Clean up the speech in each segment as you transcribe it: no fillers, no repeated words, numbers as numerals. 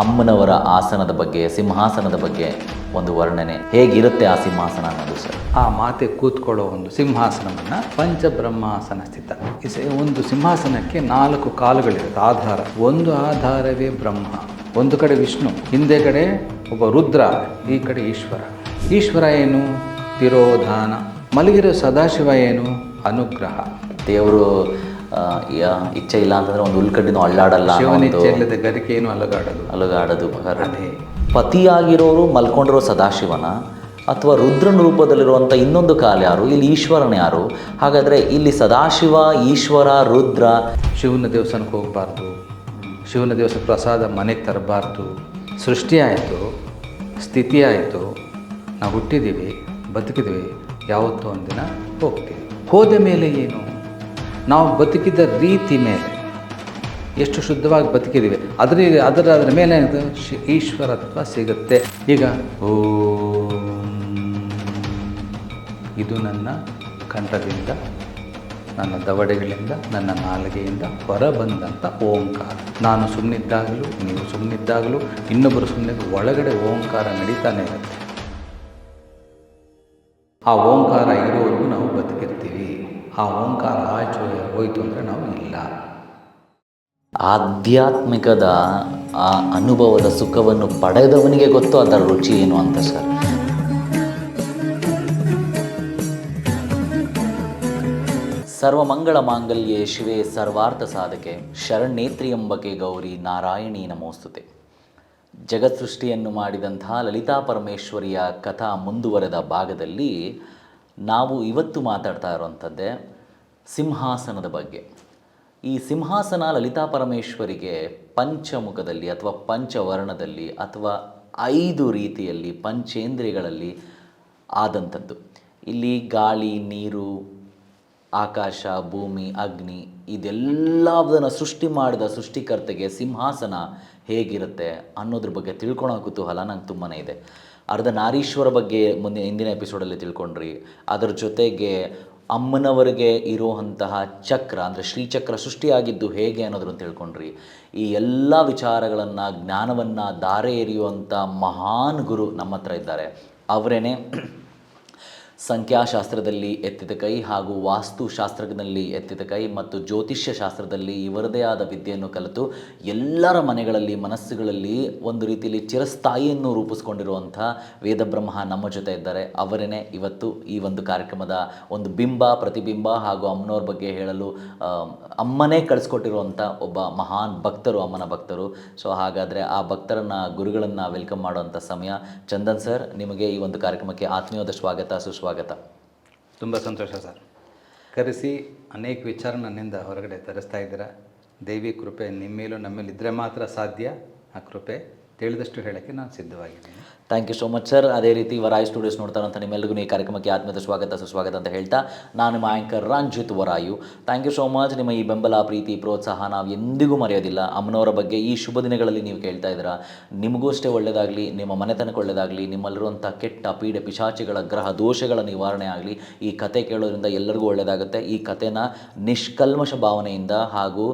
ಅಮ್ಮನವರ ಆಸನದ ಬಗ್ಗೆ, ಸಿಂಹಾಸನದ ಬಗ್ಗೆ ಒಂದು ವರ್ಣನೆ, ಹೇಗಿರುತ್ತೆ ಆ ಸಿಂಹಾಸನ ಅನ್ನೋದು ಸರ್? ಆ ಮಾತೆ ಕೂತ್ಕೊಳ್ಳೋ ಒಂದು ಸಿಂಹಾಸನವನ್ನು ಪಂಚಬ್ರಹ್ಮಾಸನ ಸ್ಥಿತ. ಒಂದು ಸಿಂಹಾಸನಕ್ಕೆ 4 ಕಾಲುಗಳಿರುತ್ತೆ, ಆಧಾರ. ಒಂದು ಆಧಾರವೇ ಬ್ರಹ್ಮ, ಒಂದು ಕಡೆ ವಿಷ್ಣು, ಹಿಂದೆ ಕಡೆ ಒಬ್ಬ ರುದ್ರ, ಈ ಕಡೆ ಈಶ್ವರ. ಈಶ್ವರ ಏನು? ತಿರೋಧಾನ. ಮಲಗಿರೋ ಸದಾಶಿವ ಏನು? ಅನುಗ್ರಹ. ದೇವರು ಇಚ್ಛೆ ಇಲ್ಲ ಅಂತಂದ್ರೆ ಒಂದು ಉಲ್ಕಡ್ಡಿನೂ ಅಳ್ಳಾಡಲ್ಲ. ಶಿವನ ಇಚ್ಛೆ ಇಲ್ಲದೆ ಗರಿಕೆ ಏನು ಅಲುಗಾಡದು. ಅದೇ ಪತಿಯಾಗಿರೋರು ಮಲ್ಕೊಂಡಿರೋ ಸದಾಶಿವನ ಅಥವಾ ರುದ್ರನ ರೂಪದಲ್ಲಿರುವಂಥ ಇನ್ನೊಂದು ಕಾಲ ಯಾರು? ಇಲ್ಲಿ ಈಶ್ವರನ ಯಾರು? ಹಾಗಾದರೆ ಇಲ್ಲಿ ಸದಾಶಿವ, ಈಶ್ವರ, ರುದ್ರ. ಶಿವನ ದೇವಸ್ಥಾನಕ್ಕೆ ಹೋಗಬಾರ್ದು, ಶಿವನ ದೇವಸ್ಥಾನ ಪ್ರಸಾದ ಮನೆಗೆ ತರಬಾರ್ದು. ಸೃಷ್ಟಿ ಆಯಿತು, ಸ್ಥಿತಿ ಆಯಿತು, ನಾವು ಹುಟ್ಟಿದ್ದೀವಿ, ಬದುಕಿದ್ದೀವಿ, ಯಾವತ್ತೋ ಒಂದಿನ ಹೋಗ್ತೀವಿ. ಹೋದ ಮೇಲೆ ಏನು? ನಾವು ಬದುಕಿದ ರೀತಿ ಮೇಲೆ ಎಷ್ಟು ಶುದ್ಧವಾಗಿ ಬದುಕಿದ್ದೀವಿ ಅದರ ಮೇಲೆ ಈಶ್ವರತ್ವ ಸಿಗುತ್ತೆ. ಈಗ ಇದು ನನ್ನ ಕಂಠದಿಂದ, ನನ್ನ ದವಡೆಗಳಿಂದ, ನನ್ನ ನಾಲಿಗೆಯಿಂದ ಹೊರಬಂದಂಥ ಓಂಕಾರ. ನಾನು ಸುಮ್ಮನಿದ್ದಾಗಲೂ, ನೀವು ಸುಮ್ಮನಿದ್ದಾಗಲೂ, ಇನ್ನೊಬ್ಬರು ಸುಮ್ಮನೆ ಒಳಗಡೆ ಓಂಕಾರ ನಡೀತಾನೆ ಇರುತ್ತೆ. ಆ ಓಂಕಾರ ಇರೋವರೆಗೂ ನಾವು ಬದುಕಿರ್ತೀವಿ. ಆ ಓಂಕಾರ ಆಚೆ ಹೋಯಿತು ಅಂದರೆ ನಾವು ಇಲ್ಲ. ಆಧ್ಯಾತ್ಮಿಕದ ಆ ಅನುಭವದ ಸುಖವನ್ನು ಪಡೆದವನಿಗೆ ಗೊತ್ತು ಅದರ ರುಚಿ ಏನು ಅಂತ ಸರ್. ಸರ್ವಮಂಗಳ ಮಾಂಗಲ್ಯೆ ಶಿವೆ ಸರ್ವಾರ್ಥ ಸಾಧಕೆ ಶರಣ್ಯೇತ್ರಿಯಂಬಕೆ ಗೌರಿ ನಾರಾಯಣಿ ನಮೋಸ್ತುತೆ. ಜಗತ್ಸೃಷ್ಟಿಯನ್ನು ಮಾಡಿದಂತಹ ಲಲಿತಾ ಪರಮೇಶ್ವರಿಯ ಕಥಾ ಮುಂದುವರೆದ ಭಾಗದಲ್ಲಿ ನಾವು ಇವತ್ತು ಮಾತಾಡ್ತಾ ಇರುವಂಥದ್ದೇ ಸಿಂಹಾಸನದ ಬಗ್ಗೆ. ಈ ಸಿಂಹಾಸನ ಲಲಿತಾ ಪರಮೇಶ್ವರಿಗೆ ಪಂಚಮುಖದಲ್ಲಿ ಅಥವಾ ಪಂಚವರ್ಣದಲ್ಲಿ ಅಥವಾ 5 ರೀತಿಯಲ್ಲಿ ಪಂಚೇಂದ್ರಿಯಗಳಲ್ಲಿ ಆದಂಥದ್ದು. ಇಲ್ಲಿ ಗಾಳಿ, ನೀರು, ಆಕಾಶ, ಭೂಮಿ, ಅಗ್ನಿ ಇದೆಲ್ಲದನ್ನು ಸೃಷ್ಟಿ ಮಾಡಿದ ಸೃಷ್ಟಿಕರ್ತೆಗೆ ಸಿಂಹಾಸನ ಹೇಗಿರುತ್ತೆ ಅನ್ನೋದ್ರ ಬಗ್ಗೆ ತಿಳ್ಕೊಳೋ ಕುತೂಹಲ ನಂಗೆ ತುಂಬಾ ಇದೆ. ಅರ್ಧನಾರೀಶ್ವರ ಬಗ್ಗೆ ಹಿಂದಿನ ಎಪಿಸೋಡಲ್ಲಿ ತಿಳ್ಕೊಂಡ್ರಿ. ಅದರ ಜೊತೆಗೆ ಅಮ್ಮನವರಿಗೆ ಇರುವಂತಹ ಚಕ್ರ ಅಂದರೆ ಶ್ರೀಚಕ್ರ ಸೃಷ್ಟಿಯಾಗಿದ್ದು ಹೇಗೆ ಅನ್ನೋದನ್ನು ತಿಳ್ಕೊಂಡ್ರಿ. ಈ ಎಲ್ಲ ವಿಚಾರಗಳನ್ನು, ಜ್ಞಾನವನ್ನು ಧಾರೆ ಎರೆಯುವಂಥ ಮಹಾನ್ ಗುರು ನಮ್ಮ ಹತ್ರ ಇದ್ದಾರೆ. ಅವರೇನೆ ಸಂಖ್ಯಾಶಾಸ್ತ್ರದಲ್ಲಿ ಎತ್ತಿದ ಕೈ ಹಾಗೂ ವಾಸ್ತುಶಾಸ್ತ್ರದಲ್ಲಿ ಎತ್ತಿದ ಕೈ ಮತ್ತು ಜ್ಯೋತಿಷ್ಯ ಶಾಸ್ತ್ರದಲ್ಲಿ ಇವರದೇ ಆದ ವಿದ್ಯೆಯನ್ನು ಕಲಿತು ಎಲ್ಲರ ಮನೆಗಳಲ್ಲಿ, ಮನಸ್ಸುಗಳಲ್ಲಿ ಒಂದು ರೀತಿಯಲ್ಲಿ ಚಿರಸ್ಥಾಯಿಯನ್ನು ರೂಪಿಸ್ಕೊಂಡಿರುವಂಥ ವೇದಬ್ರಹ್ಮ ನಮ್ಮ ಜೊತೆ ಇದ್ದಾರೆ. ಅವರೇನೆ ಇವತ್ತು ಈ ಒಂದು ಕಾರ್ಯಕ್ರಮದ ಒಂದು ಬಿಂಬ, ಪ್ರತಿಬಿಂಬ ಹಾಗೂ ಅಮ್ಮನವ್ರ ಬಗ್ಗೆ ಹೇಳಲು ಅಮ್ಮನೇ ಕಳಿಸ್ಕೊಟ್ಟಿರುವಂಥ ಒಬ್ಬ ಮಹಾನ್ ಭಕ್ತರು, ಅಮ್ಮನ ಭಕ್ತರು. ಸೊ ಹಾಗಾದರೆ ಆ ಭಕ್ತರನ್ನು, ಗುರುಗಳನ್ನು ವೆಲ್ಕಮ್ ಮಾಡುವಂಥ ಸಮಯ. ಚಂದನ್ ಸರ್, ನಿಮಗೆ ಈ ಒಂದು ಕಾರ್ಯಕ್ರಮಕ್ಕೆ ಆತ್ಮೀಯವಾದ ಸ್ವಾಗತ, ಸುಸ್ವಾಗತ. ತುಂಬ ಸಂತೋಷ ಸರ್. ಕರೆಸಿ ಅನೇಕ ವಿಚಾರ ನನ್ನಿಂದ ಹೊರಗಡೆ ತರಿಸ್ತಾ ಇದ್ದೀರಾ. ದೇವಿ ಕೃಪೆ ನಿಮ್ಮ ಮೇಲೂ ನಮ್ಮ ಮೇಲೆ ಇದ್ದರೆ ಮಾತ್ರ ಸಾಧ್ಯ. ಆ ಕೃಪೆ ತಿಳಿದಷ್ಟು ಹೇಳೋಕ್ಕೆ ನಾನು ಸಿದ್ಧವಾಗಿದ್ದೀನಿ. Thank you so much sir. ಅದೇ ರೀತಿ ವರಾಯು ಸ್ಟುಡಿಯೋಸ್ ನೋಡ್ತಾ ಇರೋಂಥ ನಿಮ್ಮೆಲ್ಲರಿಗೂ ಈ ಕಾರ್ಯಕ್ರಮಕ್ಕೆ ಆತ್ಮೀಯದ ಸ್ವಾಗತ, ಸುಸ್ವಾಗತ ಅಂತ ಹೇಳ್ತಾ, ನಾನು ನಿಮ್ಮ anchor Ranjith Varayu. Thank you so much. ನಿಮ್ಮ ಈ ಬೆಂಬಲ, ಪ್ರೀತಿ, ಪ್ರೋತ್ಸಾಹ ನಾವು ಎಂದಿಗೂ ಮರೆಯೋದಿಲ್ಲ. ಅಮ್ಮನವರ ಬಗ್ಗೆ ಈ ಶುಭ ದಿನಗಳಲ್ಲಿ ನೀವು ಕೇಳ್ತಾ ಇದ್ದೀರಾ. ನಿಮಗೂ ಅಷ್ಟೇ ಒಳ್ಳೆಯದಾಗಲಿ, ನಿಮ್ಮ ಮನೆತನಕ್ಕೆ ಒಳ್ಳೆಯದಾಗಲಿ, ನಿಮ್ಮಲ್ಲಿರುವಂಥ ಕೆಟ್ಟ ಪೀಡೆ ಪಿಶಾಚಿಗಳ ಗ್ರಹ ದೋಷಗಳ ನಿವಾರಣೆ ಆಗಲಿ. ಈ ಕತೆ ಕೇಳೋದ್ರಿಂದ ಎಲ್ಲರಿಗೂ ಒಳ್ಳೆಯದಾಗುತ್ತೆ. ಈ ಕಥೆನ ನಿಷ್ಕಲ್ಮಶ ಭಾವನೆಯಿಂದ ಹಾಗೂ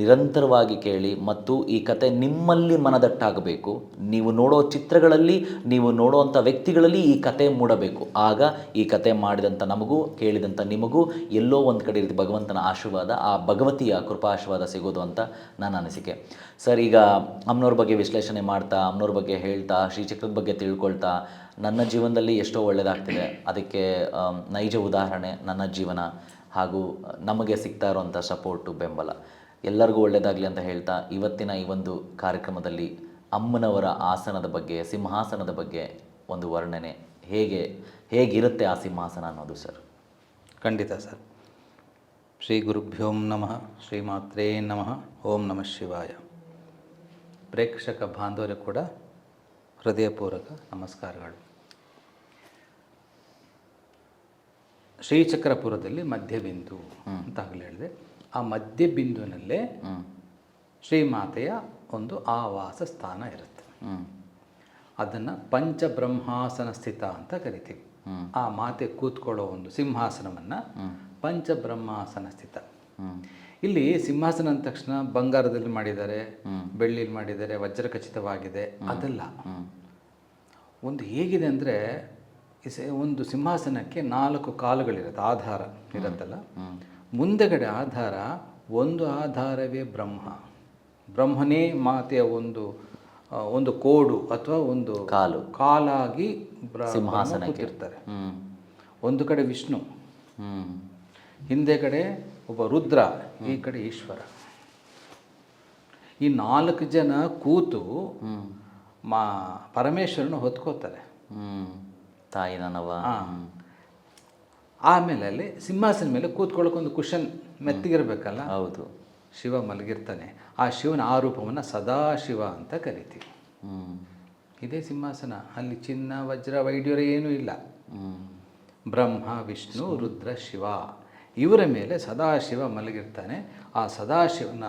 ನಿರಂತರವಾಗಿ ಕೇಳಿ ಮತ್ತು ಈ ಕತೆ ನಿಮ್ಮಲ್ಲಿ ಮನದಟ್ಟಾಗಬೇಕು. ನೀವು ನೋಡೋ ಚಿತ್ರಗಳಲ್ಲಿ, ನೀವು ನೋಡುವಂಥ ವ್ಯಕ್ತಿಗಳಲ್ಲಿ ಈ ಕತೆ ಮೂಡಬೇಕು. ಆಗ ಈ ಕತೆ ಮಾಡಿದಂಥ ನಮಗೂ, ಕೇಳಿದಂಥ ನಿಮಗೂ ಎಲ್ಲೋ ಒಂದು ಕಡೆ ರೀತಿ ಭಗವಂತನ ಆಶೀರ್ವಾದ, ಆ ಭಗವತಿಯ ಕೃಪಾಶೀರ್ವಾದ ಸಿಗೋದು ಅಂತ ನನ್ನ ಅನಿಸಿಕೆ. ಸರ್, ಈಗ ಅಮ್ಮನವ್ರ ಬಗ್ಗೆ ವಿಶ್ಲೇಷಣೆ ಮಾಡ್ತಾ, ಅಮ್ಮನವ್ರ ಬಗ್ಗೆ ಹೇಳ್ತಾ, ಶ್ರೀಚಕ್ರದ ಬಗ್ಗೆ ತಿಳ್ಕೊಳ್ತಾ, ನನ್ನ ಜೀವನದಲ್ಲಿ ಎಷ್ಟೋ ಒಳ್ಳೆಯದಾಗ್ತಿದೆ. ಅದಕ್ಕೆ ನೈಜ ಉದಾಹರಣೆ ನನ್ನ ಜೀವನ ಹಾಗೂ ನಮಗೆ ಸಿಗ್ತಾ ಇರೋವಂಥ ಸಪೋರ್ಟು, ಬೆಂಬಲ. ಎಲ್ಲರಿಗೂ ಒಳ್ಳೆಯದಾಗಲಿ ಅಂತ ಹೇಳ್ತಾ, ಇವತ್ತಿನ ಈ ಒಂದು ಕಾರ್ಯಕ್ರಮದಲ್ಲಿ ಅಮ್ಮನವರ ಆಸನದ ಬಗ್ಗೆ, ಸಿಂಹಾಸನದ ಬಗ್ಗೆ ಒಂದು ವರ್ಣನೆ, ಹೇಗಿರುತ್ತೆ ಆ ಸಿಂಹಾಸನ ಅನ್ನೋದು ಸರ್? ಖಂಡಿತ ಸರ್. ಶ್ರೀ ಗುರುಭ್ಯೋಂ ನಮಃ, ಶ್ರೀಮಾತ್ರೇ ನಮಃ, ಓಂ ನಮಃ ಶಿವಾಯ. ಪ್ರೇಕ್ಷಕ ಬಾಂಧವರು ಕೂಡ ಹೃದಯಪೂರ್ವಕ ನಮಸ್ಕಾರಗಳು. ಶ್ರೀಚಕ್ರಪುರದಲ್ಲಿ ಮಧ್ಯಬಿಂದು ಅಂತ ಆಗಲೇ ಹೇಳಿದೆ. ಆ ಮಧ್ಯಬಿಂದುವಿನಲ್ಲೇ ಶ್ರೀಮಾತೆಯ ಒಂದು ಆವಾಸ ಸ್ಥಾನ ಇರುತ್ತೆ. ಅದನ್ನು ಪಂಚಬ್ರಹ್ಮಾಸನ ಸ್ಥಿತ ಅಂತ ಕರಿತೀವಿ. ಆ ಮಾತೆ ಕೂತ್ಕೊಳ್ಳೋ ಒಂದು ಸಿಂಹಾಸನವನ್ನು ಪಂಚಬ್ರಹ್ಮಾಸನ ಸ್ಥಿತ. ಇಲ್ಲಿ ಸಿಂಹಾಸನ ಅಂದ ತಕ್ಷಣ ಬಂಗಾರದಲ್ಲಿ ಮಾಡಿದ್ದಾರೆ, ಬೆಳ್ಳಿಲಿ ಮಾಡಿದ್ದಾರೆ, ವಜ್ರ ಖಚಿತವಾಗಿದೆ, ಅದಲ್ಲ. ಒಂದು ಹೇಗಿದೆ ಅಂದರೆ ಒಂದು ಸಿಂಹಾಸನಕ್ಕೆ 4 ಕಾಲುಗಳಿರುತ್ತೆ, ಆಧಾರ ಇರುತ್ತಲ್ಲ. ಮುಂದೆಗಡೆ ಆಧಾರ, ಒಂದು ಆಧಾರವೇ ಬ್ರಹ್ಮನೇ ಮಾತೆಯ ಒಂದು ಕೋಡು ಅಥವಾ ಒಂದು ಕಾಲಾಗಿ ಸಿಂಹಾಸನಕ್ಕೆ ಇರ್ತಾರೆ. ಒಂದು ಕಡೆ ವಿಷ್ಣು, ಹಿಂದೆ ಕಡೆ ಒಬ್ಬ ರುದ್ರ, ಈ ಕಡೆ ಈಶ್ವರ. ಈ 4 ಜನ ಕೂತು ಪರಮೇಶ್ವರನ ಹೊತ್ಕೋತಾರೆ, ತಾಯಿ ನನವ. ಆಮೇಲೆ ಅಲ್ಲಿ ಸಿಂಹಾಸನ ಮೇಲೆ ಕೂತ್ಕೊಳ್ಳೋಕೊಂದು ಕುಶನ್ ಮೆತ್ತಿಗಿರ್ಬೇಕಲ್ಲ. ಹೌದು, ಶಿವ ಮಲಗಿರ್ತಾನೆ. ಆ ಶಿವನ ಆ ರೂಪವನ್ನು ಸದಾಶಿವ ಅಂತ ಕರಿತೀವಿ. ಇದೇ ಸಿಂಹಾಸನ. ಅಲ್ಲಿ ಚಿನ್ನ ವಜ್ರ ವೈಡ್ಯೂರ ಏನೂ ಇಲ್ಲ. ಬ್ರಹ್ಮ ವಿಷ್ಣು ರುದ್ರ ಶಿವ ಇವರ ಮೇಲೆ ಸದಾಶಿವ ಮಲಗಿರ್ತಾನೆ. ಆ ಸದಾಶಿವನ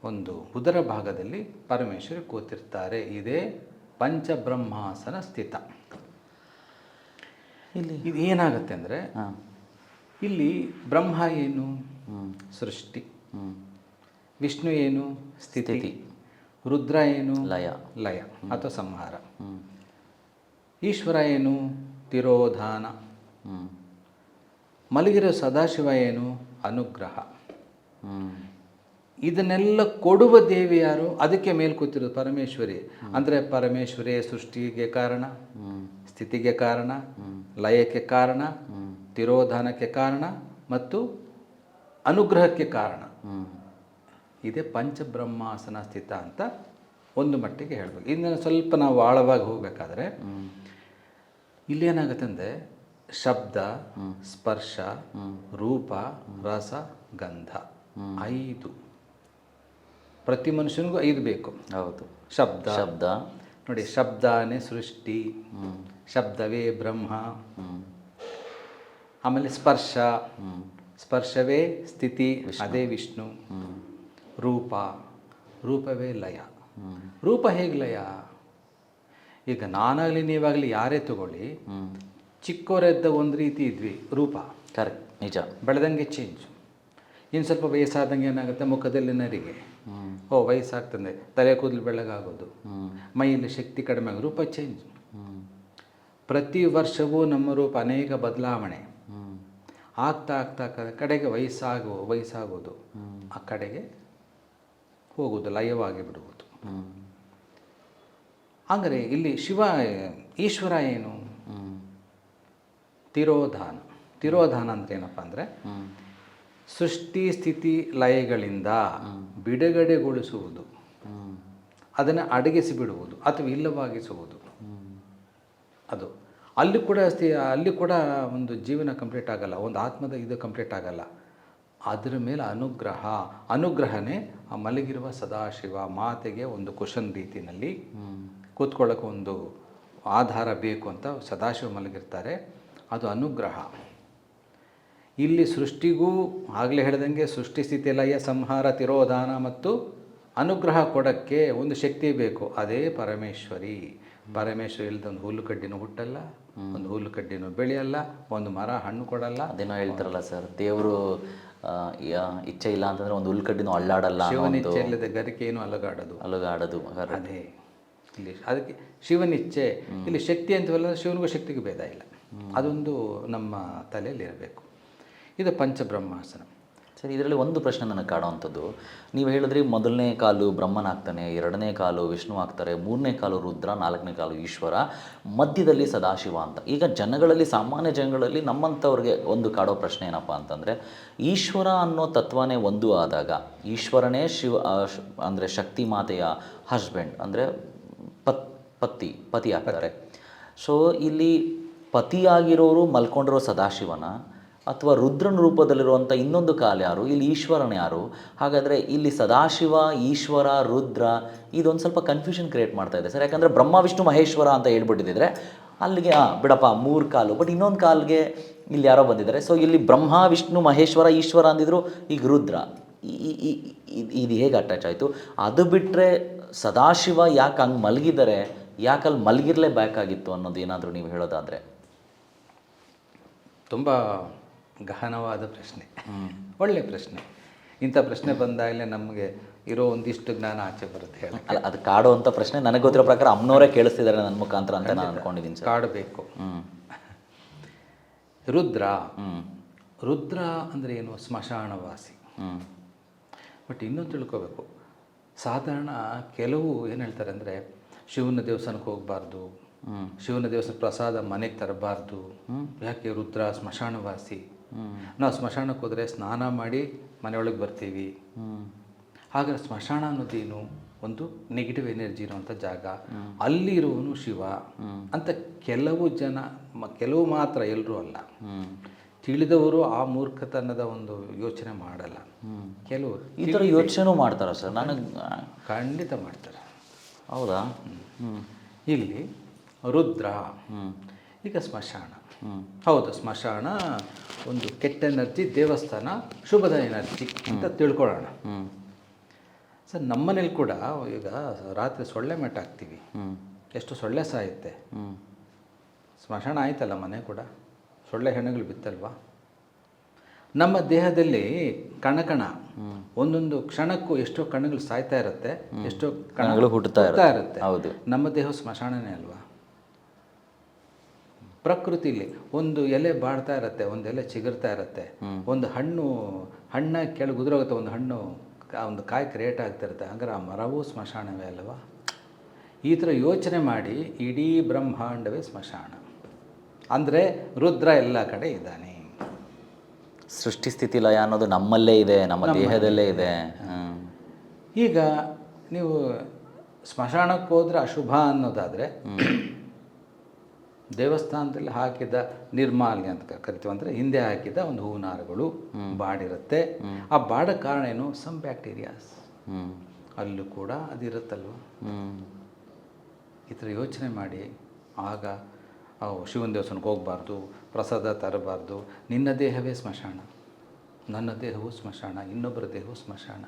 ಒಂದು ಉದರ ಭಾಗದಲ್ಲಿ ಪರಮೇಶ್ವರಿ ಕೂತಿರ್ತಾರೆ. ಇದೇ ಪಂಚಬ್ರಹ್ಮಾಸನ ಸ್ಥಿತ. ಇಲ್ಲಿ ಇದು ಏನಾಗುತ್ತೆ ಅಂದರೆ, ಇಲ್ಲಿ ಬ್ರಹ್ಮ ಏನು? ಸೃಷ್ಟಿ. ವಿಷ್ಣು ಏನು? ಸ್ಥಿತಿ. ರುದ್ರ ಏನು? ಲಯ ಅಥವಾ ಸಂಹಾರ. ಈಶ್ವರ ಏನು? ತಿರೋಧಾನ. ಮಲಗಿರೋ ಸದಾಶಿವ ಏನು? ಅನುಗ್ರಹ. ಇದನ್ನೆಲ್ಲ ಕೊಡುವ ದೇವಿ ಯಾರು? ಅದಕ್ಕೆ ಮೇಲೆ ಕೂತಿರೋದು ಪರಮೇಶ್ವರಿ. ಅಂದರೆ ಪರಮೇಶ್ವರಿ ಸೃಷ್ಟಿಗೆ ಕಾರಣ, ಸ್ಥಿತಿಗೆ ಕಾರಣ, ಲಯಕ್ಕೆ ಕಾರಣ, ತಿರೋಧಾನಕ್ಕೆ ಕಾರಣ ಮತ್ತು ಅನುಗ್ರಹಕ್ಕೆ ಕಾರಣ. ಇದೇ ಪಂಚಬ್ರಹ್ಮಾಸನ ಸ್ಥಿತ ಅಂತ ಒಂದು ಮಟ್ಟಿಗೆ ಹೇಳಬೇಕು. ಇನ್ನು ಸ್ವಲ್ಪ ನಾವು ಆಳವಾಗಿ ಹೋಗಬೇಕಾದ್ರೆ ಇಲ್ಲೇನಾಗುತ್ತೆ ಅಂದರೆ, ಶಬ್ದ, ಸ್ಪರ್ಶ, ರೂಪ, ರಸ, ಗಂಧ 5. ಪ್ರತಿ ಮನುಷ್ಯನಿಗೂ 5 ಬೇಕು. ಹೌದು. ಶಬ್ದ ನೋಡಿ, ಶಬ್ದನೇ ಸೃಷ್ಟಿ, ಶಬ್ದವೇ ಬ್ರಹ್ಮ. ಆಮೇಲೆ ಸ್ಪರ್ಶವೇ ಸ್ಥಿತಿ, ಅದೇ ವಿಷ್ಣು. ರೂಪವೇ ಲಯ. ರೂಪ ಹೇಗೆ ಲಯ? ಈಗ ನಾನಾಗಲಿ ನೀವಾಗಲಿ ಯಾರೇ ತಗೊಳ್ಳಿ, ಚಿಕ್ಕವರೆದ್ದ ಒಂದು ರೀತಿ ಇದ್ವಿ ರೂಪ. ಕರೆಕ್ಟ್, ನಿಜ. ಬೆಳೆದಂಗೆ ಚೇಂಜ್. ಇನ್ನು ಸ್ವಲ್ಪ ವಯಸ್ಸಾದಂಗೆ ಏನಾಗುತ್ತೆ, ಮುಖದಲ್ಲಿ ನರಿಗೆ, ವಯಸ್ಸಾಗ್ತದೆ, ತಲೆ ಕೂದಲು ಬೆಳ್ಳಗಾಗೋದು, ಮೈಯಲ್ಲಿ ಶಕ್ತಿ ಕಡಿಮೆ ಆಗೋದು, ರೂಪ ಚೇಂಜ್. ಪ್ರತಿ ವರ್ಷವೂ ನಮ್ಮ ರೂಪ ಅನೇಕ ಬದಲಾವಣೆ ಆಗ್ತಾ ಕಡೆಗೆ ವಯಸ್ಸಾಗೋದು, ಆ ಕಡೆಗೆ ಹೋಗುವುದು, ಲಯವಾಗಿ ಬಿಡುವುದು. ಅಂದರೆ ಇಲ್ಲಿ ಈಶ್ವರ ಏನು? ತಿರೋಧಾನ ಅಂದ್ರೆ ಏನಪ್ಪ ಅಂದರೆ, ಸೃಷ್ಟಿ ಸ್ಥಿತಿ ಲಯಗಳಿಂದ ಬಿಡುಗಡೆಗೊಳಿಸುವುದು, ಅದನ್ನು ಅಡಗಿಸಿ ಬಿಡುವುದು ಅಥವಾ ಇಲ್ಲವಾಗಿಸುವುದು. ಅದು ಅಲ್ಲಿ ಕೂಡ ಒಂದು ಜೀವನ ಕಂಪ್ಲೀಟ್ ಆಗಲ್ಲ, ಒಂದು ಆತ್ಮದ ಇದು ಕಂಪ್ಲೀಟ್ ಆಗಲ್ಲ. ಅದರ ಮೇಲೆ ಅನುಗ್ರಹನೇ ಆ ಮಲಗಿರುವ ಸದಾಶಿವ. ಮಾತೆಗೆ ಒಂದು ಕುಶನ್ ರೀತಿಯಲ್ಲಿ ಕೂತ್ಕೊಳ್ಳೋಕೆ ಒಂದು ಆಧಾರ ಬೇಕು ಅಂತ ಸದಾಶಿವ ಮಲಗಿರ್ತಾರೆ. ಅದು ಅನುಗ್ರಹ. ಇಲ್ಲಿ ಸೃಷ್ಟಿಗೂ ಆಗಲೇ ಹೇಳ್ದಂಗೆ ಸೃಷ್ಟಿ ಸ್ಥಿತಿ ಲಯ ಸಂಹಾರ ತಿರೋಧಾನ ಮತ್ತು ಅನುಗ್ರಹ ಕೊಡೋಕ್ಕೆ ಒಂದು ಶಕ್ತಿ ಬೇಕು, ಅದೇ ಪರಮೇಶ್ವರಿ. ಪರಮೇಶ್ವರಿ ಇಲ್ಲದ ಒಂದು ಹುಲ್ಲು ಕಡ್ಡಿನೂ ಹುಟ್ಟಲ್ಲ, ಒಂದು ಹುಲ್ಲು ಕಡ್ಡಿನೂ ಬೆಳೆಯಲ್ಲ, ಒಂದು ಮರ ಹಣ್ಣು ಕೊಡಲ್ಲ. ಅದೇನೋ ಹೇಳ್ತಾರಲ್ಲ ಸರ್, ದೇವರು ಇಚ್ಛೆ ಇಲ್ಲ ಅಂತಂದ್ರೆ ಒಂದು ಹುಲ್ಲು ಕಡ್ಡಿನೂ ಅಲ್ಲಾಡಲ್ಲ. ಶಿವನಿಚ್ಛೆ ಇಲ್ಲದೆ ಗರಿಕೆಯನ್ನು ಅಲುಗಾಡೋದು. ಅದೇ ಇಲ್ಲಿ ಅದಕ್ಕೆ ಶಿವನಿಚ್ಛೆ. ಇಲ್ಲಿ ಶಕ್ತಿ ಅಂತವಲ್ಲ, ಶಿವನಿಗೂ ಶಕ್ತಿಗೂ ಭೇದ ಇಲ್ಲ. ಅದೊಂದು ನಮ್ಮ ತಲೆಯಲ್ಲಿ ಇರಬೇಕು. ಇದು ಪಂಚಬ್ರಹ್ಮಾಸನ. ಸರಿ, ಇದರಲ್ಲಿ ಒಂದು ಪ್ರಶ್ನೆ ನನಗೆ ಕಾಡುವಂಥದ್ದು, ನೀವು ಹೇಳಿದ್ರಿ ಮೊದಲನೇ ಕಾಲು ಬ್ರಹ್ಮನಾಗ್ತಾನೆ, ಎರಡನೇ ಕಾಲು ವಿಷ್ಣು ಆಗ್ತಾರೆ, ಮೂರನೇ ಕಾಲು ರುದ್ರ, ನಾಲ್ಕನೇ ಕಾಲು ಈಶ್ವರ, ಮಧ್ಯದಲ್ಲಿ ಸದಾಶಿವ ಅಂತ. ಈಗ ಸಾಮಾನ್ಯ ಜನಗಳಲ್ಲಿ ನಮ್ಮಂಥವ್ರಿಗೆ ಒಂದು ಕಾಡೋ ಪ್ರಶ್ನೆ ಏನಪ್ಪ ಅಂತಂದರೆ, ಈಶ್ವರ ಅನ್ನೋ ತತ್ವನೇ ಒಂದು ಆದಾಗ, ಈಶ್ವರನೇ ಅಂದರೆ ಶಕ್ತಿ ಮಾತೆಯ ಹಸ್ಬೆಂಡ್, ಅಂದರೆ ಪತಿ ಆಗ್ತಾರೆ. ಸೊ ಇಲ್ಲಿ ಪತಿಯಾಗಿರೋರು ಮಲ್ಕೊಂಡಿರೋ ಸದಾಶಿವನ ಅಥವಾ ರುದ್ರನ ರೂಪದಲ್ಲಿರುವಂಥ ಇನ್ನೊಂದು ಕಾಲು ಯಾರು? ಇಲ್ಲಿ ಈಶ್ವರನ ಯಾರು? ಹಾಗಾದರೆ ಇಲ್ಲಿ ಸದಾಶಿವ, ಈಶ್ವರ, ರುದ್ರ ಇದೊಂದು ಸ್ವಲ್ಪ ಕನ್ಫ್ಯೂಷನ್ ಕ್ರಿಯೇಟ್ ಮಾಡ್ತಾ ಇದೆ ಸರ್. ಯಾಕಂದರೆ ಬ್ರಹ್ಮ ವಿಷ್ಣು ಮಹೇಶ್ವರ ಅಂತ ಹೇಳ್ಬಿಟ್ಟಿದ್ರೆ ಅಲ್ಲಿಗೆ ಬಿಡಪ್ಪ 3 ಕಾಲು, ಬಟ್ ಇನ್ನೊಂದು ಕಾಲಿಗೆ ಇಲ್ಲಿ ಯಾರೋ ಬಂದಿದ್ದಾರೆ. ಸೊ ಇಲ್ಲಿ ಬ್ರಹ್ಮ ವಿಷ್ಣು ಮಹೇಶ್ವರ ಈಶ್ವರ ಅಂದಿದ್ರು, ಈಗ ರುದ್ರ, ಇದು ಹೇಗೆ ಅಟ್ಯಾಚ್ ಆಯಿತು? ಅದು ಬಿಟ್ಟರೆ ಸದಾಶಿವ ಯಾಕೆ ಹಂಗೆ ಮಲಗಿದ್ದಾರೆ, ಯಾಕೆ ಅಲ್ಲಿ ಮಲಗಿರಲೇಬೇಕಾಗಿತ್ತು ಅನ್ನೋದು ಏನಾದರೂ ನೀವು ಹೇಳೋದಾದರೆ? ತುಂಬ ಗಹನವಾದ ಪ್ರಶ್ನೆ, ಒಳ್ಳೆಯ ಪ್ರಶ್ನೆ. ಇಂಥ ಪ್ರಶ್ನೆ ಬಂದಾಗಲೇ ನಮಗೆ ಇರೋ ಒಂದಿಷ್ಟು ಜ್ಞಾನ ಆಚೆ ಬರುತ್ತೆ ಹೇಳಿ. ಅಲ್ಲ, ಅದು ಕಾಡುವಂಥ ಪ್ರಶ್ನೆ ನನಗೆ ಗೊತ್ತಿರೋ ಪ್ರಕಾರ ಅಮ್ಮನವರೇ ಕೇಳಿಸ್ತಿದ್ದಾರೆ ನನ್ನ ಮುಖಾಂತರ ಅಂತ ನಾನು ಅನ್ಕೊಂಡಿದ್ದೀನಿ ಸರ್. ಕಾಡಬೇಕು. ರುದ್ರ. ರುದ್ರ ಅಂದರೆ ಏನು? ಸ್ಮಶಾನವಾಸಿ. ಬಟ್ ಇನ್ನೊಂದು ತಿಳ್ಕೋಬೇಕು, ಸಾಧಾರಣ ಕೆಲವು ಏನು ಹೇಳ್ತಾರೆ ಅಂದರೆ ಶಿವನ ದೇವಸ್ಥಾನಕ್ಕೆ ಹೋಗಬಾರ್ದು, ಶಿವನ ದೇವಸ್ಥಾನ ಪ್ರಸಾದ ಮನೆಗೆ ತರಬಾರ್ದು. ಯಾಕೆ? ರುದ್ರ ಸ್ಮಶಾನವಾಸಿ. ನಾವು ಸ್ಮಶಾನಕ್ಕೆ ಹೋದರೆ ಸ್ನಾನ ಮಾಡಿ ಮನೆಯೊಳಗೆ ಬರ್ತೀವಿ. ಹಾಗಾದ್ರೆ ಸ್ಮಶಾನ ಅನ್ನೋದೇನು? ಒಂದು ನೆಗೆಟಿವ್ ಎನರ್ಜಿ ಇರುವಂಥ ಜಾಗ, ಅಲ್ಲಿರುವನು ಶಿವ ಅಂತ ಕೆಲವು ಜನ, ಕೆಲವು ಮಾತ್ರ, ಎಲ್ಲರೂ ಅಲ್ಲ, ತಿಳಿದವರು ಆ ಮೂರ್ಖತನದ ಒಂದು ಯೋಚನೆ ಮಾಡಲ್ಲ. ಕೆಲವು ಈ ಥರ ಯೋಚನೆ ಮಾಡ್ತಾರ ಸರ್? ನನಗೆ ಖಂಡಿತ ಮಾಡ್ತಾರೆ. ಹೌದಾ? ಇಲ್ಲಿ ರುದ್ರ, ಈಗ ಸ್ಮಶಾನ. ಹೌದು, ಸ್ಮಶಾನ ಒಂದು ಕೆಟ್ಟ ಎನರ್ಜಿ, ದೇವಸ್ಥಾನ ಶುಭದ ಎನರ್ಜಿ ಅಂತ ತಿಳ್ಕೊಳ್ಳೋಣ. ಸರ್, ನಮ್ಮನೇಲಿ ಕೂಡ ಈಗ ರಾತ್ರಿ ಸೊಳ್ಳೆ ಮೆಟ್ ಹಾಕ್ತೀವಿ, ಎಷ್ಟು ಸೊಳ್ಳೆ ಸಾಯುತ್ತೆ. ಸ್ಮಶಾನ ಆಯ್ತಲ್ಲ ಮನೆ ಕೂಡ, ಸೊಳ್ಳೆ ಹೆಣ್ಣುಗಳು ಬಿತ್ತಲ್ವಾ. ನಮ್ಮ ದೇಹದಲ್ಲಿ ಕಣಕಣ ಒಂದೊಂದು ಕ್ಷಣಕ್ಕೂ ಎಷ್ಟೋ ಕಣಗಳು ಸಾಯ್ತಾ ಇರುತ್ತೆ, ಎಷ್ಟೋ ಕಣಗಳು ಹುಟ್ಟುತ್ತಾ ಇರುತ್ತೆ. ಹೌದು, ನಮ್ಮ ದೇಹ ಸ್ಮಶಾನನೇ ಅಲ್ವಾ. ಪ್ರಕೃತಿಲಿ ಒಂದು ಎಲೆ ಬಾಡ್ತಾ ಇರುತ್ತೆ, ಒಂದು ಎಲೆ ಚಿಗುರ್ತಾ ಇರುತ್ತೆ, ಒಂದು ಹಣ್ಣ ಕೆಳಗೆ ಉದುರೋಗುತ್ತೆ, ಒಂದು ಹಣ್ಣು ಒಂದು ಕಾಯಿ ಕ್ರಿಯೇಟ್ ಆಗ್ತಿರುತ್ತೆ. ಹಾಗಾದ್ರೆ ಆ ಮರವೂ ಸ್ಮಶಾನವೇ ಅಲ್ವಾ. ಈ ಥರ ಯೋಚನೆ ಮಾಡಿ ಇಡೀ ಬ್ರಹ್ಮಾಂಡವೇ ಸ್ಮಶಾನ. ಅಂದರೆ ರುದ್ರ ಎಲ್ಲ ಕಡೆ ಇದ್ದಾನೆ. ಸೃಷ್ಟಿ ಸ್ಥಿತಿ ಲಯ ಅನ್ನೋದು ನಮ್ಮಲ್ಲೇ ಇದೆ, ನಮ್ಮ ದೇಹದಲ್ಲೇ ಇದೆ. ಈಗ ನೀವು ಸ್ಮಶಾನಕ್ಕೆ ಹೋದರೆ ಅಶುಭ ಅನ್ನೋದಾದರೆ, ದೇವಸ್ಥಾನದಲ್ಲಿ ಹಾಕಿದ ನಿರ್ಮಾಲ್ಯ ಅಂತ ಕರಿತೀವಿ, ಅಂದರೆ ಹಿಂದೆ ಹಾಕಿದ ಒಂದು ಹೂನಾರುಗಳು ಬಾಡಿರುತ್ತೆ. ಆ ಬಾಡ ಕಾರಣ ಏನು? ಸಮ್ ಬ್ಯಾಕ್ಟೀರಿಯಾಸ್ ಅಲ್ಲೂ ಕೂಡ ಅದಿರುತ್ತಲ್ವ. ಈ ಥರ ಯೋಚನೆ ಮಾಡಿ ಆಗ ಶಿವನ ದೇವಸ್ಥಾನಕ್ಕೆ ಹೋಗಬಾರ್ದು, ಪ್ರಸಾದ ತರಬಾರ್ದು. ನಿನ್ನ ದೇಹವೇ ಸ್ಮಶಾನ, ನನ್ನ ದೇಹವೂ ಸ್ಮಶಾನ, ಇನ್ನೊಬ್ಬರ ದೇಹವೂ ಸ್ಮಶಾನ.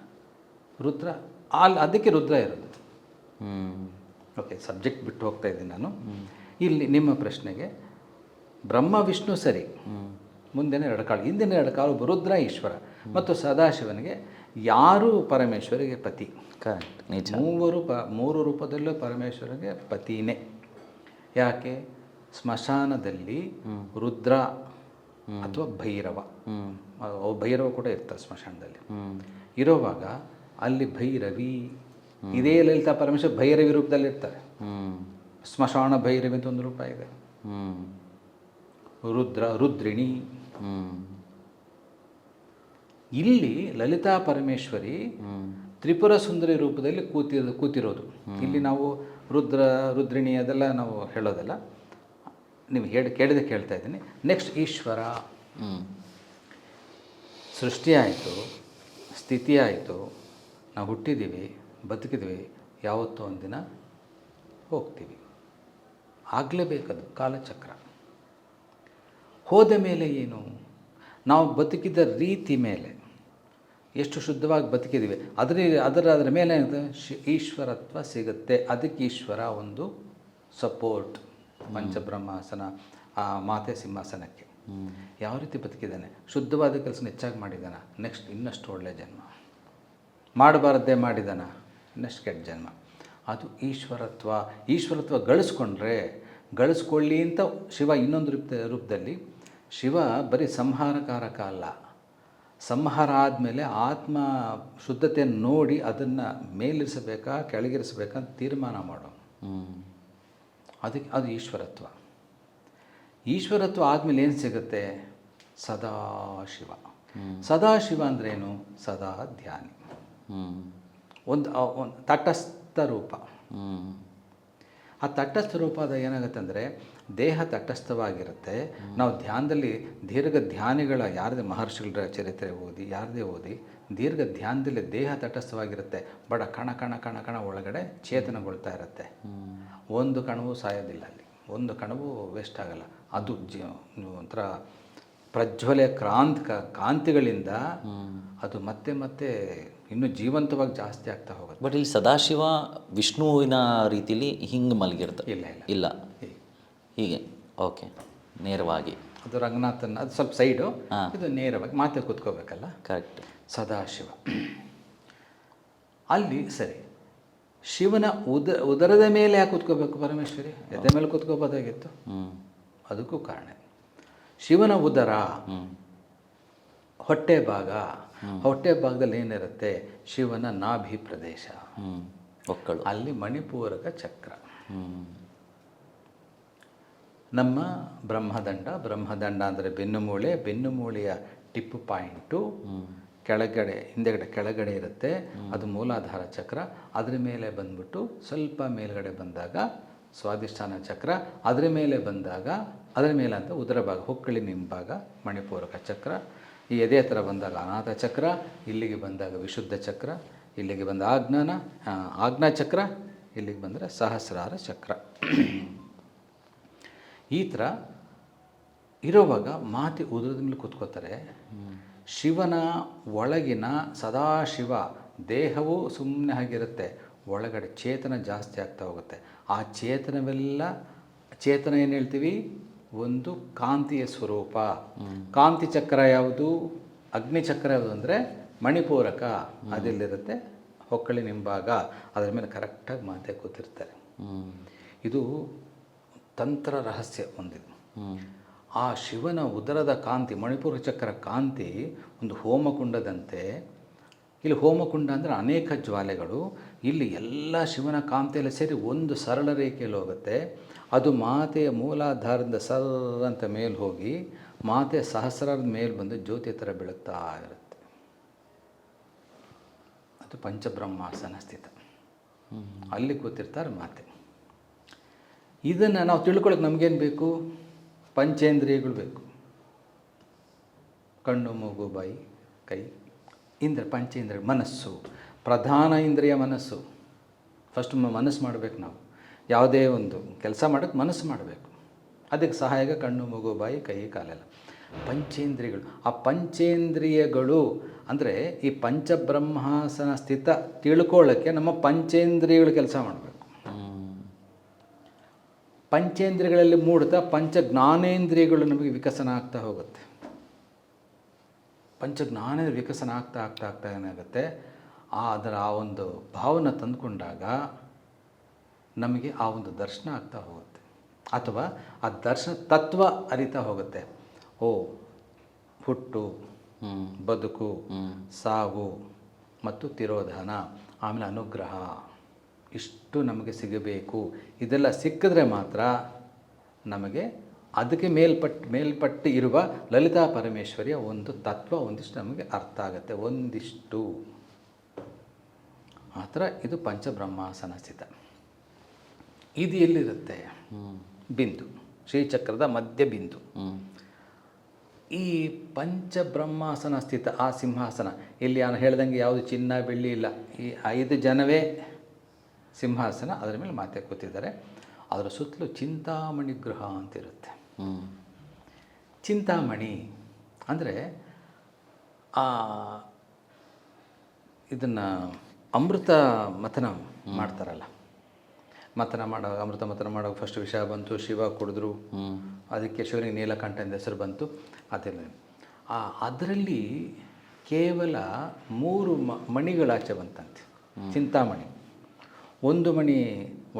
ರುದ್ರ ಅದಕ್ಕೆ ರುದ್ರ ಇರೋದು. ಓಕೆ, ಸಬ್ಜೆಕ್ಟ್ ಬಿಟ್ಟು ಹೋಗ್ತಾ ಇದ್ದೀನಿ ನಾನು. ಇಲ್ಲಿ ನಿಮ್ಮ ಪ್ರಶ್ನೆಗೆ ಬ್ರಹ್ಮ ವಿಷ್ಣು ಸರಿ, ಮುಂದಿನ ಎರಡು ಕಾಳು, ಹಿಂದಿನ ಎರಡು ಕಾಲು ರುದ್ರ ಈಶ್ವರ ಮತ್ತು ಸದಾಶಿವನಿಗೆ ಯಾರು ಪರಮೇಶ್ವರಿಗೆ ಪತಿ. ಕರೆಕ್ಟ್, ನಿಜ. ಮೂರು ರೂಪದಲ್ಲೂ ಪರಮೇಶ್ವರಿಗೆ ಪತಿನೇ. ಯಾಕೆ? ಸ್ಮಶಾನದಲ್ಲಿ ರುದ್ರ ಅಥವಾ ಭೈರವ, ಭೈರವ ಕೂಡ ಇರ್ತಾರೆ ಸ್ಮಶಾನದಲ್ಲಿ. ಇರೋವಾಗ ಅಲ್ಲಿ ಭೈರವಿ, ಇದೇ ಲಲಿತಾ ಪರಮೇಶ್ವರ ಭೈರವಿ ರೂಪದಲ್ಲಿ ಇರ್ತಾರೆ. ಸ್ಮಶಾನ ಭೈರವಿ ಅಂತ ಒಂದು ರೂಪ ಇದೆ. ರುದ್ರ, ರುದ್ರಿಣಿ. ಇಲ್ಲಿ ಲಲಿತಾ ಪರಮೇಶ್ವರಿ ತ್ರಿಪುರ ಸುಂದರಿ ರೂಪದಲ್ಲಿ ಕೂತಿರೋದು. ಇಲ್ಲಿ ನಾವು ರುದ್ರಿಣಿ ಅದೆಲ್ಲ ನಾವು ಹೇಳೋದಲ್ಲ, ನೀವು ಕೇಳ್ತಾ ಇದ್ದೀನಿ. ನೆಕ್ಸ್ಟ್ ಈಶ್ವರ. ಸೃಷ್ಟಿ ಆಯಿತು, ಸ್ಥಿತಿ ಆಯಿತು, ನಾವು ಹುಟ್ಟಿದ್ದೀವಿ, ಬದುಕಿದ್ವಿ, ಯಾವತ್ತೋ ಒಂದಿನ ಹೋಗ್ತೀವಿ. ಆಗಲೇಬೇಕದು ಕಾಲಚಕ್ರ. ಹೋದ ಮೇಲೆ ಏನು? ನಾವು ಬದುಕಿದ ರೀತಿ ಮೇಲೆ, ಎಷ್ಟು ಶುದ್ಧವಾಗಿ ಬದುಕಿದ್ದೀವಿ ಅದರ ಮೇಲೆ ಈಶ್ವರತ್ವ ಸಿಗುತ್ತೆ. ಅದಕ್ಕೆ ಈಶ್ವರ ಒಂದು ಸಪೋರ್ಟ್. ಪಂಚಬ್ರಹ್ಮಾಸನ, ಆ ಮಾತೆ ಸಿಂಹಾಸನಕ್ಕೆ ಯಾವ ರೀತಿ ಬದುಕಿದ್ದಾನೆ, ಶುದ್ಧವಾದ ಕೆಲಸ ಹೆಚ್ಚಾಗಿ ಮಾಡಿದ್ದಾನ, ನೆಕ್ಸ್ಟ್ ಇನ್ನಷ್ಟು ಒಳ್ಳೆಯ ಜನ್ಮ, ಮಾಡಬಾರದ್ದೇ ಮಾಡಿದಾನ, ಇನ್ನಷ್ಟು ಕೆಟ್ಟ ಜನ್ಮ. ಅದು ಈಶ್ವರತ್ವ ಗಳಿಸ್ಕೊಳ್ಳಿ ಅಂತ ಶಿವ ಇನ್ನೊಂದು ರೂಪದಲ್ಲಿ. ಶಿವ ಬರೀ ಸಂಹಾರಕಾರಕ ಅಲ್ಲ, ಸಂಹಾರ ಆದಮೇಲೆ ಆತ್ಮ ಶುದ್ಧತೆಯನ್ನು ನೋಡಿ ಅದನ್ನು ಮೇಲಿರಿಸಬೇಕಾ ಕೆಳಗಿರಿಸಬೇಕಾ ಅಂತ ತೀರ್ಮಾನ ಮಾಡೋ. ಅದಕ್ಕೆ ಅದು ಈಶ್ವರತ್ವ ಆದಮೇಲೆ ಏನು ಸಿಗುತ್ತೆ? ಸದಾಶಿವ. ಸದಾಶಿವ ಅಂದ್ರೇನು? ಸದಾ ಧ್ಯಾನಿ. ಒಂದು ತಟಸ್ಥ ರೂಪ. ಆ ತಟಸ್ಥ ರೂಪದ ಏನಾಗುತ್ತೆ ಅಂದರೆ, ದೇಹ ತಟಸ್ಥವಾಗಿರುತ್ತೆ. ನಾವು ಧ್ಯಾನದಲ್ಲಿ ದೀರ್ಘ ಧ್ಯಾನಿಗಳ ಯಾರದೇ ಮಹರ್ಷಿಗಳ ಚರಿತ್ರೆ ಯಾರದೇ ಓದಿ ದೀರ್ಘ ಧ್ಯಾನದಲ್ಲಿ ದೇಹ ತಟಸ್ಥವಾಗಿರುತ್ತೆ. ಬಡ ಕಣ ಒಳಗಡೆ ಚೇತನಗೊಳ್ತಾ ಇರುತ್ತೆ. ಒಂದು ಕಣವು ಸಾಯೋದಿಲ್ಲ ಅಲ್ಲಿ, ಒಂದು ಕಣವು ವೇಸ್ಟ್ ಆಗಲ್ಲ. ಅದು ಒಂಥರ ಪ್ರಜ್ವಲ ಕಾಂತಿಗಳಿಂದ ಅದು ಮತ್ತೆ ಇನ್ನೂ ಜೀವಂತವಾಗಿ ಜಾಸ್ತಿ ಆಗ್ತಾ ಹೋಗುತ್ತೆ. ಬಟ್ ಇಲ್ಲಿ ಸದಾಶಿವ ವಿಷ್ಣುವಿನ ರೀತಿಲಿ ಹಿಂಗೆ ಮಲಗಿರ್ತಾರೆ? ಇಲ್ಲ, ಹೀಗೆ. ಓಕೆ, ನೇರವಾಗಿ. ಅದು ರಂಗನಾಥನ್, ಅದು ಸ್ವಲ್ಪ ಸೈಡು, ಇದು ನೇರವಾಗಿ ಮಾತೆ ಕೂತ್ಕೋಬೇಕಲ್ಲ. ಕರೆಕ್ಟ್. ಸದಾಶಿವ. ಅಲ್ಲಿ ಸರಿ, ಶಿವನ ಉದರದ ಮೇಲೆ ಯಾಕೆ ಕೂತ್ಕೋಬೇಕು ಪರಮೇಶ್ವರಿ? ಎದೆ ಮೇಲೆ ಕೂತ್ಕೋಬೋದಾಗಿತ್ತು. ಅದಕ್ಕೂ ಕಾರಣ, ಶಿವನ ಉದರ ಹೊಟ್ಟೆ ಭಾಗ, ಹೊಟ್ಟೆ ಭಾಗದಲ್ಲಿ ಏನಿರುತ್ತೆ? ಶಿವನ ನಾಭಿ ಪ್ರದೇಶ, ಒಕ್ಕಳು, ಅಲ್ಲಿ ಮಣಿಪೂರಕ ಚಕ್ರ. ನಮ್ಮ ಬ್ರಹ್ಮದಂಡ ಅಂದರೆ ಬೆನ್ನುಮೂಳೆ, ಬೆನ್ನುಮೂಳೆಯ ಟಿಪ್ ಪಾಯಿಂಟು ಕೆಳಗಡೆ, ಹಿಂದೆಗಡೆ ಕೆಳಗಡೆ ಇರುತ್ತೆ, ಅದು ಮೂಲಾಧಾರ ಚಕ್ರ. ಅದರ ಮೇಲೆ ಬಂದ್ಬಿಟ್ಟು ಸ್ವಲ್ಪ ಮೇಲ್ಗಡೆ ಬಂದಾಗ ಸ್ವಾಧಿಷ್ಠಾನ ಚಕ್ರ, ಅದರ ಮೇಲೆ ಬಂದಾಗ, ಅದರ ಮೇಲೆ ಅಂತ ಉದರ ಭಾಗ, ಹೊಕ್ಕಳಿ ನಿಂಭಾಗ ಮಣಿಪೂರಕ ಚಕ್ರ. ಈ ಎದೆ ಹತ್ರ ಬಂದಾಗ ಅನಾಥ ಚಕ್ರ, ಇಲ್ಲಿಗೆ ಬಂದಾಗ ವಿಶುದ್ಧ ಚಕ್ರ, ಇಲ್ಲಿಗೆ ಬಂದ ಆಜ್ಞಾ ಚಕ್ರ, ಇಲ್ಲಿಗೆ ಬಂದರೆ ಸಹಸ್ರಾರ ಚಕ್ರ. ಈ ಥರ ಇರೋವಾಗ ಮಾತೆ ಉದರದ ಮೇಲೆ ಕೂತ್ಕೋತಾರೆ. ಶಿವನ ಒಳಗಿನ ಸದಾಶಿವ ದೇಹವು ಸುಮ್ಮನೆ ಆಗಿರುತ್ತೆ, ಒಳಗಡೆ ಚೇತನ ಜಾಸ್ತಿ ಆಗ್ತಾ ಹೋಗುತ್ತೆ. ಆ ಚೇತನ ಏನು ಹೇಳ್ತೀವಿ? ಒಂದು ಕಾಂತಿಯ ಸ್ವರೂಪ. ಕಾಂತಿ ಚಕ್ರ ಯಾವುದು? ಅಗ್ನಿ ಚಕ್ರ ಯಾವುದು ಅಂದರೆ ಮಣಿಪೂರಕ, ಅದೆಲ್ಲಿರುತ್ತೆ? ಹೊಕ್ಕಳಿ ನಿಂಭಾಗ, ಅದರ ಮೇಲೆ ಕರೆಕ್ಟಾಗಿ ಮಾತೆ ಕೂತಿರ್ತಾರೆ. ಇದು ತಂತ್ರ ರಹಸ್ಯ ಹೊಂದಿದೆ. ಆ ಶಿವನ ಉದರದ ಕಾಂತಿ, ಮಣಿಪುರ ಚಕ್ರ ಕಾಂತಿ ಒಂದು ಹೋಮಕುಂಡದಂತೆ. ಇಲ್ಲಿ ಹೋಮಕುಂಡ ಅಂದರೆ ಅನೇಕ ಜ್ವಾಲೆಗಳು, ಇಲ್ಲಿ ಎಲ್ಲ ಶಿವನ ಕಾಂತಿಯಲ್ಲಿ ಸೇರಿ ಒಂದು ಸರಳ ರೇಖೆಯಲ್ಲಿ ಹೋಗುತ್ತೆ. ಅದು ಮಾತೆಯ ಮೂಲಾಧಾರದಿಂದ ಅಂತ ಮೇಲೆ ಹೋಗಿ ಮಾತೆಯ ಸಹಸ್ರಾರದ ಮೇಲೆ ಬಂದು ಜ್ಯೋತಿ ಥರ ಬೆಳಗ್ತಾ ಇರುತ್ತೆ. ಅದು ಪಂಚಬ್ರಹ್ಮಾಸನ ಸ್ಥಿತ. ಅಲ್ಲಿ ಕೂತಿರ್ತಾರೆ ಮಾತೆ. ಇದನ್ನು ನಾವು ತಿಳ್ಕೊಳ್ಳೋಕೆ ನಮಗೇನು ಬೇಕು? ಪಂಚೇಂದ್ರಿಯಗಳು ಬೇಕು. ಕಣ್ಣು, ಮೂಗು, ಬಾಯಿ, ಕೈ, ಪಂಚೇಂದ್ರಿಯ. ಮನಸ್ಸು, ಪ್ರಧಾನ ಇಂದ್ರಿಯ ಮನಸ್ಸು. ಫಸ್ಟ್ ಮನಸ್ಸು ಮಾಡಬೇಕು. ನಾವು ಯಾವುದೇ ಒಂದು ಕೆಲಸ ಮಾಡೋಕ್ಕೆ ಮನಸ್ಸು ಮಾಡಬೇಕು. ಅದಕ್ಕೆ ಸಹಾಯಕ ಕಣ್ಣು, ಮೂಗು, ಬಾಯಿ, ಕೈ, ಕಾಲೆಲ್ಲ ಪಂಚೇಂದ್ರಿಯಗಳು. ಆ ಪಂಚೇಂದ್ರಿಯಗಳು ಅಂದರೆ ಈ ಪಂಚಬ್ರಹ್ಮಾಸನ ಸ್ಥಿತ ತಿಳ್ಕೊಳ್ಳೋಕ್ಕೆ ನಮ್ಮ ಪಂಚೇಂದ್ರಿಯಗಳು ಕೆಲಸ ಮಾಡಬೇಕು. ಪಂಚೇಂದ್ರಿಯಗಳಲ್ಲಿ ಮೂಡ್ತಾ ಪಂಚ ಜ್ಞಾನೇಂದ್ರಿಯಗಳು ನಮಗೆ ವಿಕಸನ ಆಗ್ತಾ ಹೋಗುತ್ತೆ. ಪಂಚಜ್ಞಾನ ವಿಕಸನ ಆಗ್ತಾ ಏನಾಗುತ್ತೆ? ಅದರ ಆ ಒಂದು ಭಾವನೆ ತಂದುಕೊಂಡಾಗ ನಮಗೆ ಆ ಒಂದು ದರ್ಶನ ಆಗ್ತಾ ಹೋಗುತ್ತೆ, ಅಥವಾ ಆ ದರ್ಶನ ತತ್ವ ಅರಿತಾ ಹೋಗುತ್ತೆ. ಓ, ಹುಟ್ಟು, ಬದುಕು, ಸಾವು ಮತ್ತು ತಿರೋಧಾನ, ಆಮೇಲೆ ಅನುಗ್ರಹ, ಇಷ್ಟು ನಮಗೆ ಸಿಗಬೇಕು. ಇದೆಲ್ಲ ಸಿಕ್ಕಿದ್ರೆ ಮಾತ್ರ ನಮಗೆ ಅದಕ್ಕೆ ಮೇಲ್ಪಟ್ಟು ಇರುವ ಲಲಿತಾ ಪರಮೇಶ್ವರಿಯ ಒಂದು ತತ್ವ ಒಂದಿಷ್ಟು ನಮಗೆ ಅರ್ಥ ಆಗುತ್ತೆ. ಒಂದಿಷ್ಟು ಆ ಥರ ಇದು ಪಂಚಬ್ರಹ್ಮಾಸನ ಸ್ಥಿತ. ಇದು ಎಲ್ಲಿರುತ್ತೆ? ಬಿಂದು, ಶ್ರೀಚಕ್ರದ ಮಧ್ಯ ಬಿಂದು. ಈ ಪಂಚಬ್ರಹ್ಮಾಸನ ಸ್ಥಿತ ಆ ಸಿಂಹಾಸನ, ಇಲ್ಲಿ ನಾನು ಹೇಳ್ದಂಗೆ ಯಾವುದು ಚಿನ್ನ ಬೆಳ್ಳಿ ಇಲ್ಲ, ಈ 5 ಜನವೇ ಸಿಂಹಾಸನ. ಅದರ ಮೇಲೆ ಮಾತೆ ಕೂತಿದ್ದಾರೆ. ಅದರ ಸುತ್ತಲೂ ಚಿಂತಾಮಣಿ ಗೃಹ ಅಂತಿರುತ್ತೆ. ಚಿಂತಾಮಣಿ ಅಂದರೆ ಇದನ್ನು ಅಮೃತ ಮಥನ ಮಾಡ್ತಾರಲ್ಲ, ಅಮೃತ ಮಥನ ಮಾಡುವಾಗ ಫಸ್ಟ್ ವಿಷ ಬಂತು, ಶಿವ ಕುಡಿದ್ರು, ಅದಕ್ಕೆ ಶಿವನಿಗೆ ನೀಲಕಂಠ ಎಂದ ಹೆಸರು ಬಂತು. ಅದೆಲ್ಲ ಅದರಲ್ಲಿ ಕೇವಲ 3 ಮಣಿಗಳಾಚೆ ಬಂತಂತೆ. ಚಿಂತಾಮಣಿ, ಒಂದು ಮಣಿ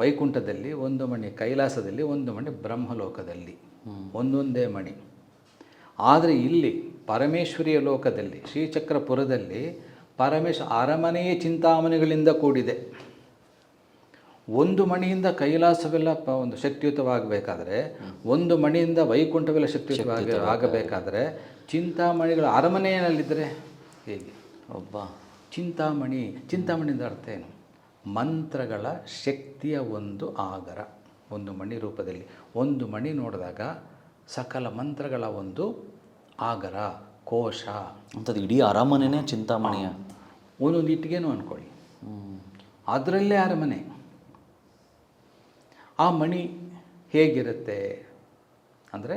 ವೈಕುಂಠದಲ್ಲಿ, ಒಂದು ಮಣಿ ಕೈಲಾಸದಲ್ಲಿ, ಒಂದು ಮಣಿ ಬ್ರಹ್ಮಲೋಕದಲ್ಲಿ, ಒಂದೊಂದೇ ಮಣಿ. ಆದರೆ ಇಲ್ಲಿ ಪರಮೇಶ್ವರಿಯ ಲೋಕದಲ್ಲಿ, ಶ್ರೀಚಕ್ರಪುರದಲ್ಲಿ ಅರಮನೆಯೇ ಚಿಂತಾಮಣಿಗಳಿಂದ ಕೂಡಿದೆ. ಒಂದು ಮಣಿಯಿಂದ ಕೈಲಾಸವೆಲ್ಲ ಒಂದು ಶಕ್ತಿಯುತವಾಗಬೇಕಾದ್ರೆ, ಒಂದು ಮಣಿಯಿಂದ ವೈಕುಂಠವೆಲ್ಲ ಶಕ್ತಿಯುತವಾಗಬೇಕಾದ್ರೆ ಚಿಂತಾಮಣಿಗಳ ಅರಮನೆಯಲ್ಲಿದ್ದರೆ ಹೇಗೆ? ಚಿಂತಾಮಣಿಯಿಂದ ಅರ್ಥ ಏನು? ಮಂತ್ರಗಳ ಶಕ್ತಿಯ ಒಂದು ಆಗರ, ಒಂದು ಮಣಿ ರೂಪದಲ್ಲಿ. ಒಂದು ಮಣಿ ನೋಡಿದಾಗ ಸಕಲ ಮಂತ್ರಗಳ ಒಂದು ಆಗರ, ಕೋಶ ಅಂಥದ್ದು. ಇಡೀ ಅರಮನೆನೇ ಚಿಂತಾಮಣಿಯ ಒಂದೊಂದು ಇಟ್ಟಿಗೆನೂ ಅಂದ್ಕೊಳ್ಳಿ, ಅದರಲ್ಲೇ ಅರಮನೆ. ಆ ಮಣಿ ಹೇಗಿರುತ್ತೆ ಅಂದರೆ,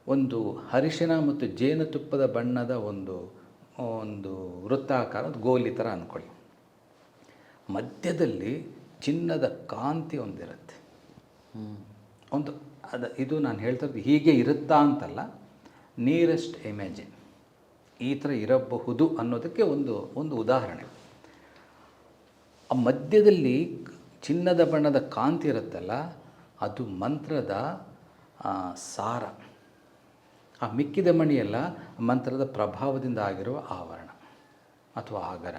ಒಂದು ಅರಿಶಿನ ಮತ್ತು ಜೇನುತುಪ್ಪದ ಬಣ್ಣದ ಒಂದು ವೃತ್ತಾಕಾರದ ಗೋಲಿ ಥರ ಅಂದ್ಕೊಳ್ಳಿ. ಮಧ್ಯದಲ್ಲಿ ಚಿನ್ನದ ಕಾಂತಿ ಒಂದಿರುತ್ತೆ. ಇದು ನಾನು ಹೇಳ್ತಾ ಇರೋದು ಹೀಗೆ ಇರುತ್ತಾ ಅಂತಲ್ಲ, ನಿಯರೆಸ್ಟ್ ಇಮೇಜಿನ್ ಈ ಥರ ಇರಬಹುದು ಅನ್ನೋದಕ್ಕೆ ಒಂದು ಉದಾಹರಣೆ. ಆ ಮಧ್ಯದಲ್ಲಿ ಚಿನ್ನದ ಬಣ್ಣದ ಕಾಂತಿ ಇರುತ್ತಲ್ಲ, ಅದು ಮಂತ್ರದ ಸಾರ. ಆ ಮಿಕ್ಕಿದ ಮಣಿಯೆಲ್ಲ ಮಂತ್ರದ ಪ್ರಭಾವದಿಂದ ಆಗಿರುವ ಆವರಣ ಅಥವಾ ಆಗರ.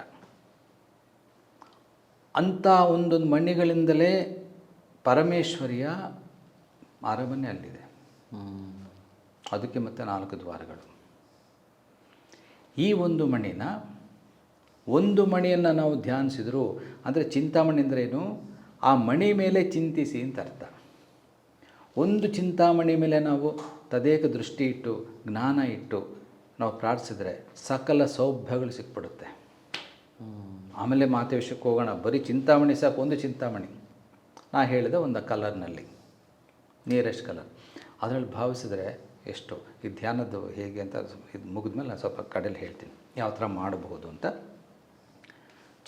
ಅಂಥ ಒಂದೊಂದು ಮಣಿಗಳಿಂದಲೇ ಪರಮೇಶ್ವರಿಯ ಅರಮನೆ ಅಲ್ಲಿದೆ. ಅದಕ್ಕೆ ಮತ್ತೆ 4 ದ್ವಾರಗಳು. ಈ ಒಂದು ಮಣಿನ, ಒಂದು ಮಣಿಯನ್ನು ನಾವು ಧ್ಯಾನಿಸಿದ್ರು, ಅಂದರೆ ಚಿಂತಾಮಣಿ ಅಂದ್ರೇನು, ಆ ಮಣಿ ಮೇಲೆ ಚಿಂತಿಸಿ ಅಂತ ಅರ್ಥ. ಒಂದು ಚಿಂತಾಮಣಿ ಮೇಲೆ ನಾವು ತದೇಕ ದೃಷ್ಟಿ ಇಟ್ಟು ಜ್ಞಾನ ಇಟ್ಟು ನಾವು ಪ್ರಾರ್ಥಿಸಿದ್ರೆ ಸಕಲ ಸೌಭ್ಯಗಳು ಸಿಕ್ಬಿಡುತ್ತೆ. ಆಮೇಲೆ ಮಾತೆ ವಿಷಯಕ್ಕೆ ಹೋಗೋಣ. ಬರೀ ಚಿಂತಾಮಣಿ ಸಾಕು, ಒಂದು ಚಿಂತಾಮಣಿ ನಾ ಹೇಳಿದ ಒಂದು ಕಲರ್ನಲ್ಲಿ, ನೀರೆಸ್ಟ್ ಕಲರ್, ಅದರಲ್ಲಿ ಭಾವಿಸಿದ್ರೆ ಎಷ್ಟು. ಈ ಧ್ಯಾನದ್ದು ಹೇಗೆ ಅಂತ ಇದು ಮುಗಿದ್ಮೇಲೆ ನಾನು ಸ್ವಲ್ಪ ಕಡೆಯಲ್ಲಿ ಹೇಳ್ತೀನಿ ಯಾವ ಥರ ಮಾಡಬಹುದು ಅಂತ.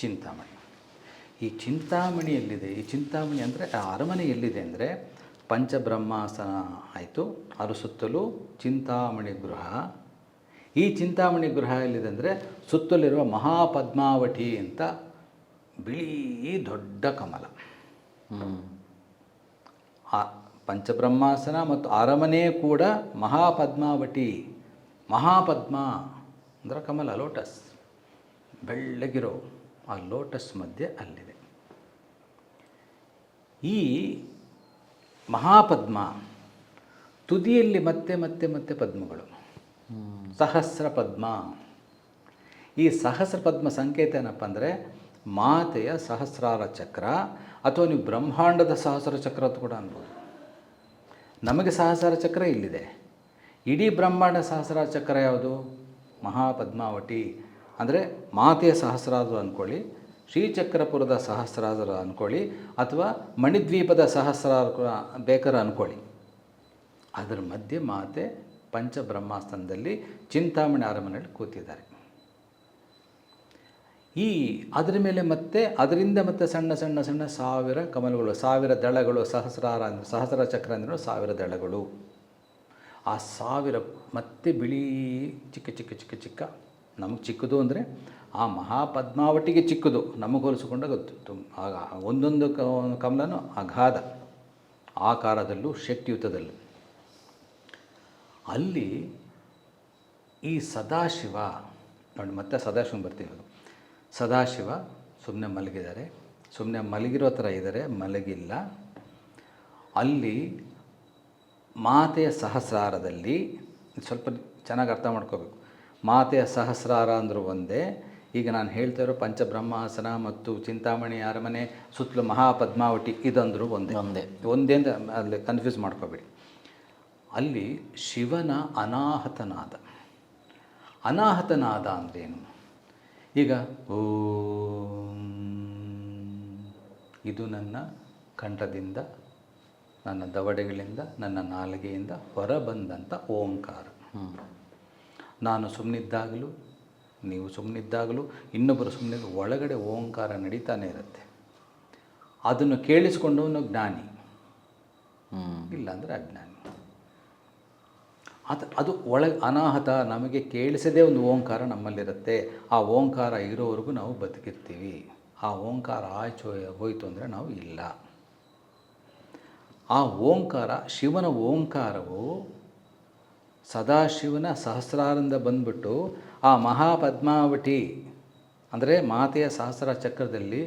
ಚಿಂತಾಮಣಿ, ಈ ಚಿಂತಾಮಣಿ ಎಲ್ಲಿದೆ? ಈ ಚಿಂತಾಮಣಿ ಅಂದರೆ ಆ ಅರಮನೆ ಎಲ್ಲಿದೆ ಅಂದರೆ, ಪಂಚಬ್ರಹ್ಮಾಸನ ಆಯಿತು, ಅದ್ರ ಸುತ್ತಲೂ ಚಿಂತಾಮಣಿ ಗೃಹ. ಈ ಚಿಂತಾಮಣಿ ಗೃಹ ಎಲ್ಲಿದೆ ಅಂದರೆ, ಸುತ್ತಲಿರುವ ಮಹಾಪದ್ಮಾವತಿ ಅಂತ ಬಿಳಿ ದೊಡ್ಡ ಕಮಲ. ಆ ಪಂಚಬ್ರಹ್ಮಾಸನ ಮತ್ತು ಅರಮನೆ ಕೂಡ ಮಹಾಪದ್ಮಾವತಿ. ಮಹಾಪದ್ಮ ಅಂದರೆ ಕಮಲ, ಲೋಟಸ್, ಬೆಳ್ಳಗಿರೋ ಆ ಲೋಟಸ್ ಮಧ್ಯೆ ಅಲ್ಲಿದೆ. ಈ ಮಹಾಪದ್ಮ ತುದಿಯಲ್ಲಿ ಮತ್ತೆ ಮತ್ತೆ ಮತ್ತೆ ಪದ್ಮಗಳು, ಸಹಸ್ರ ಪದ್ಮ. ಈ ಸಹಸ್ರ ಪದ್ಮ ಸಂಕೇತ ಏನಪ್ಪ ಅಂದರೆ ಮಾತೆಯ ಸಹಸ್ರಾರ ಚಕ್ರ, ಅಥವಾ ನೀವು ಬ್ರಹ್ಮಾಂಡದ ಸಹಸ್ರ ಚಕ್ರ ಅಂತ ಕೂಡ ಅನ್ಬೋದು. ನಮಗೆ ಸಹಸ್ರಾರ ಚಕ್ರ ಇಲ್ಲಿದೆ, ಇಡೀ ಬ್ರಹ್ಮಾಂಡ ಸಹಸ್ರಾರ ಚಕ್ರ ಯಾವುದು? ಮಹಾಪದ್ಮಾವತಿ. ಅಂದರೆ ಮಾತೆಯ ಸಹಸ್ರಾರ ಅಂದ್ಕೊಳ್ಳಿ, ಶ್ರೀಚಕ್ರಪುರದ ಸಹಸ್ರಾರ ಅಂದ್ಕೊಳ್ಳಿ, ಅಥವಾ ಮಣಿದ್ವೀಪದ ಸಹಸ್ರಾರ ಬೇಕಾದ್ರೆ ಅಂದ್ಕೊಳ್ಳಿ. ಅದರ ಮಧ್ಯೆ ಮಾತೆ ಪಂಚಬ್ರಹ್ಮಾಸನದಲ್ಲಿ ಚಿಂತಾಮಣಿ ಅರಮನೆಯಲ್ಲಿ ಕೂತಿದ್ದಾರೆ. ಅದರ ಮೇಲೆ ಮತ್ತೆ ಅದರಿಂದ ಮತ್ತೆ ಸಣ್ಣ ಸಣ್ಣ ಸಣ್ಣ 1000 ಕಮಲಗಳು, 1000 ದಳಗಳು. ಸಹಸ್ರಾರ ಅಂದರೆ ಸಹಸ್ರ ಚಕ್ರ ಅಂದರೆ 1000 ದಳಗಳು. ಆ 1000 ಮತ್ತೆ ಬಿಳಿ ಚಿಕ್ಕ ಚಿಕ್ಕ ಚಿಕ್ಕ ಚಿಕ್ಕ. ನಮಗೆ ಚಿಕ್ಕದು ಅಂದರೆ ಆ ಮಹಾಪದ್ಮಾವತಿಗೆ ಚಿಕ್ಕದು, ನಮಗೆ ಹೋಲಿಸಿಕೊಂಡಾಗ ಗೊತ್ತು. ಆಗ ಒಂದೊಂದು ಕಮಲನೂ ಅಗಾಧ ಆಕಾರದಲ್ಲೂ ಶಕ್ತಿಯುತದಲ್ಲೂ. ಅಲ್ಲಿ ಈ ಸದಾಶಿವ ನೋಡಿ, ಮತ್ತೆ ಸದಾಶಿವ ಬರ್ತೀವಿ. ಸದಾಶಿವ ಸುಮ್ಮನೆ ಮಲಗಿದ್ದಾರೆ, ಸುಮ್ಮನೆ ಮಲಗಿರೋ ಥರ ಇದ್ದಾರೆ, ಮಲಗಿಲ್ಲ. ಅಲ್ಲಿ ಮಾತೆಯ ಸಹಸ್ರಾರದಲ್ಲಿ ಸ್ವಲ್ಪ ಚೆನ್ನಾಗಿ ಅರ್ಥ ಮಾಡ್ಕೋಬೇಕು. ಮಾತೆಯ ಸಹಸ್ರಾರ ಅಂದರೂ ಒಂದೇ. ಈಗ ನಾನು ಹೇಳ್ತಾ ಇರೋ ಪಂಚಬ್ರಹ್ಮಾಸನ ಮತ್ತು ಚಿಂತಾಮಣಿ ಅರಮನೆ ಸುತ್ತಲೂ ಮಹಾಪದ್ಮಾವತಿ ಇದಂದರೂ ಒಂದೇ ಅಂತ ಅಲ್ಲಿ ಕನ್ಫ್ಯೂಸ್ ಮಾಡ್ಕೋಬೇಡಿ. ಅಲ್ಲಿ ಶಿವನ ಅನಾಹತನಾದ. ಅನಾಹತನಾದ ಅಂದ್ರೇನು? ಈಗ ಓಂ, ಇದು ನನ್ನ ಕಂಠದಿಂದ, ನನ್ನ ದವಡೆಗಳಿಂದ, ನನ್ನ ನಾಲಿಗೆಯಿಂದ ಹೊರಬಂದಂಥ ಓಂಕಾರ. ನಾನು ಸುಮ್ಮನಿದ್ದಾಗಲೂ, ನೀವು ಸುಮ್ಮನಿದ್ದಾಗಲೂ, ಇನ್ನೊಬ್ಬರು ಸುಮ್ಮನಿದ್ದು ಒಳಗಡೆ ಓಂಕಾರ ನಡೀತಾನೆ ಇರುತ್ತೆ. ಅದನ್ನು ಕೇಳಿಸ್ಕೊಂಡವನು ಜ್ಞಾನಿ, ಇಲ್ಲಾಂದರೆ ಅಜ್ಞಾನಿ. ಅದು ಒಳಗೆ ಅನಾಹತ, ನಮಗೆ ಕೇಳಿಸದೇ ಒಂದು ಓಂಕಾರ ನಮ್ಮಲ್ಲಿರುತ್ತೆ. ಆ ಓಂಕಾರ ಇರೋವರೆಗೂ ನಾವು ಬದುಕಿರ್ತೀವಿ. ಆ ಓಂಕಾರ ಆಚೆ ಹೋಯಿತು ಅಂದರೆ ನಾವು ಇಲ್ಲ. ಆ ಓಂಕಾರ, ಶಿವನ ಓಂಕಾರವು ಸದಾಶಿವನ ಸಹಸ್ರಾರಿಂದ ಬಂದ್ಬಿಟ್ಟು ಆ ಮಹಾಪದ್ಮಾವತಿ ಅಂದರೆ ಮಾತೆಯ ಸಹಸ್ರ ಚಕ್ರದಲ್ಲಿ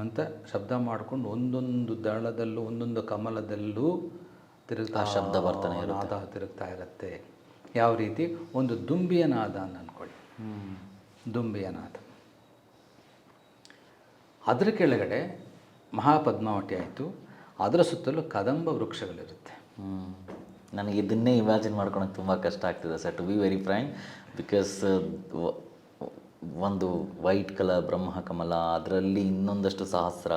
ಅಂತ ಶಬ್ದ ಮಾಡಿಕೊಂಡು ಒಂದೊಂದು ದಳದಲ್ಲೂ ಒಂದೊಂದು ಕಮಲದಲ್ಲೂ ತಿರುಗ್ತಾ ಶಬ್ದ ಬರ್ತಾನೆ ನಾದ ತಿರುಗ್ತಾ ಇರುತ್ತೆ. ಯಾವ ರೀತಿ? ಒಂದು ದುಂಬಿಯ ನಾದ ಅಂತ ಅಂದ್ಕೊಳ್ಳಿ. ದುಂಬಿಯ ನಾದ. ಅದರ ಕೆಳಗಡೆ ಮಹಾಪದ್ಮಾವತಿ ಆಯಿತು, ಅದರ ಸುತ್ತಲೂ ಕದಂಬ ವೃಕ್ಷಗಳಿರುತ್ತೆ. ನನಗೆ ಇದನ್ನೇ ಇಮ್ಯಾಜಿನ್ ಮಾಡ್ಕೊಳಕ್ಕೆ ತುಂಬ ಕಷ್ಟ ಆಗ್ತಿದೆ sir, to be very frank. Because ಒಂದು ವೈಟ್ ಕಲರ್ ಬ್ರಹ್ಮಕಮಲ, ಅದರಲ್ಲಿ ಇನ್ನೊಂದಷ್ಟು ಸಹಸ್ರ,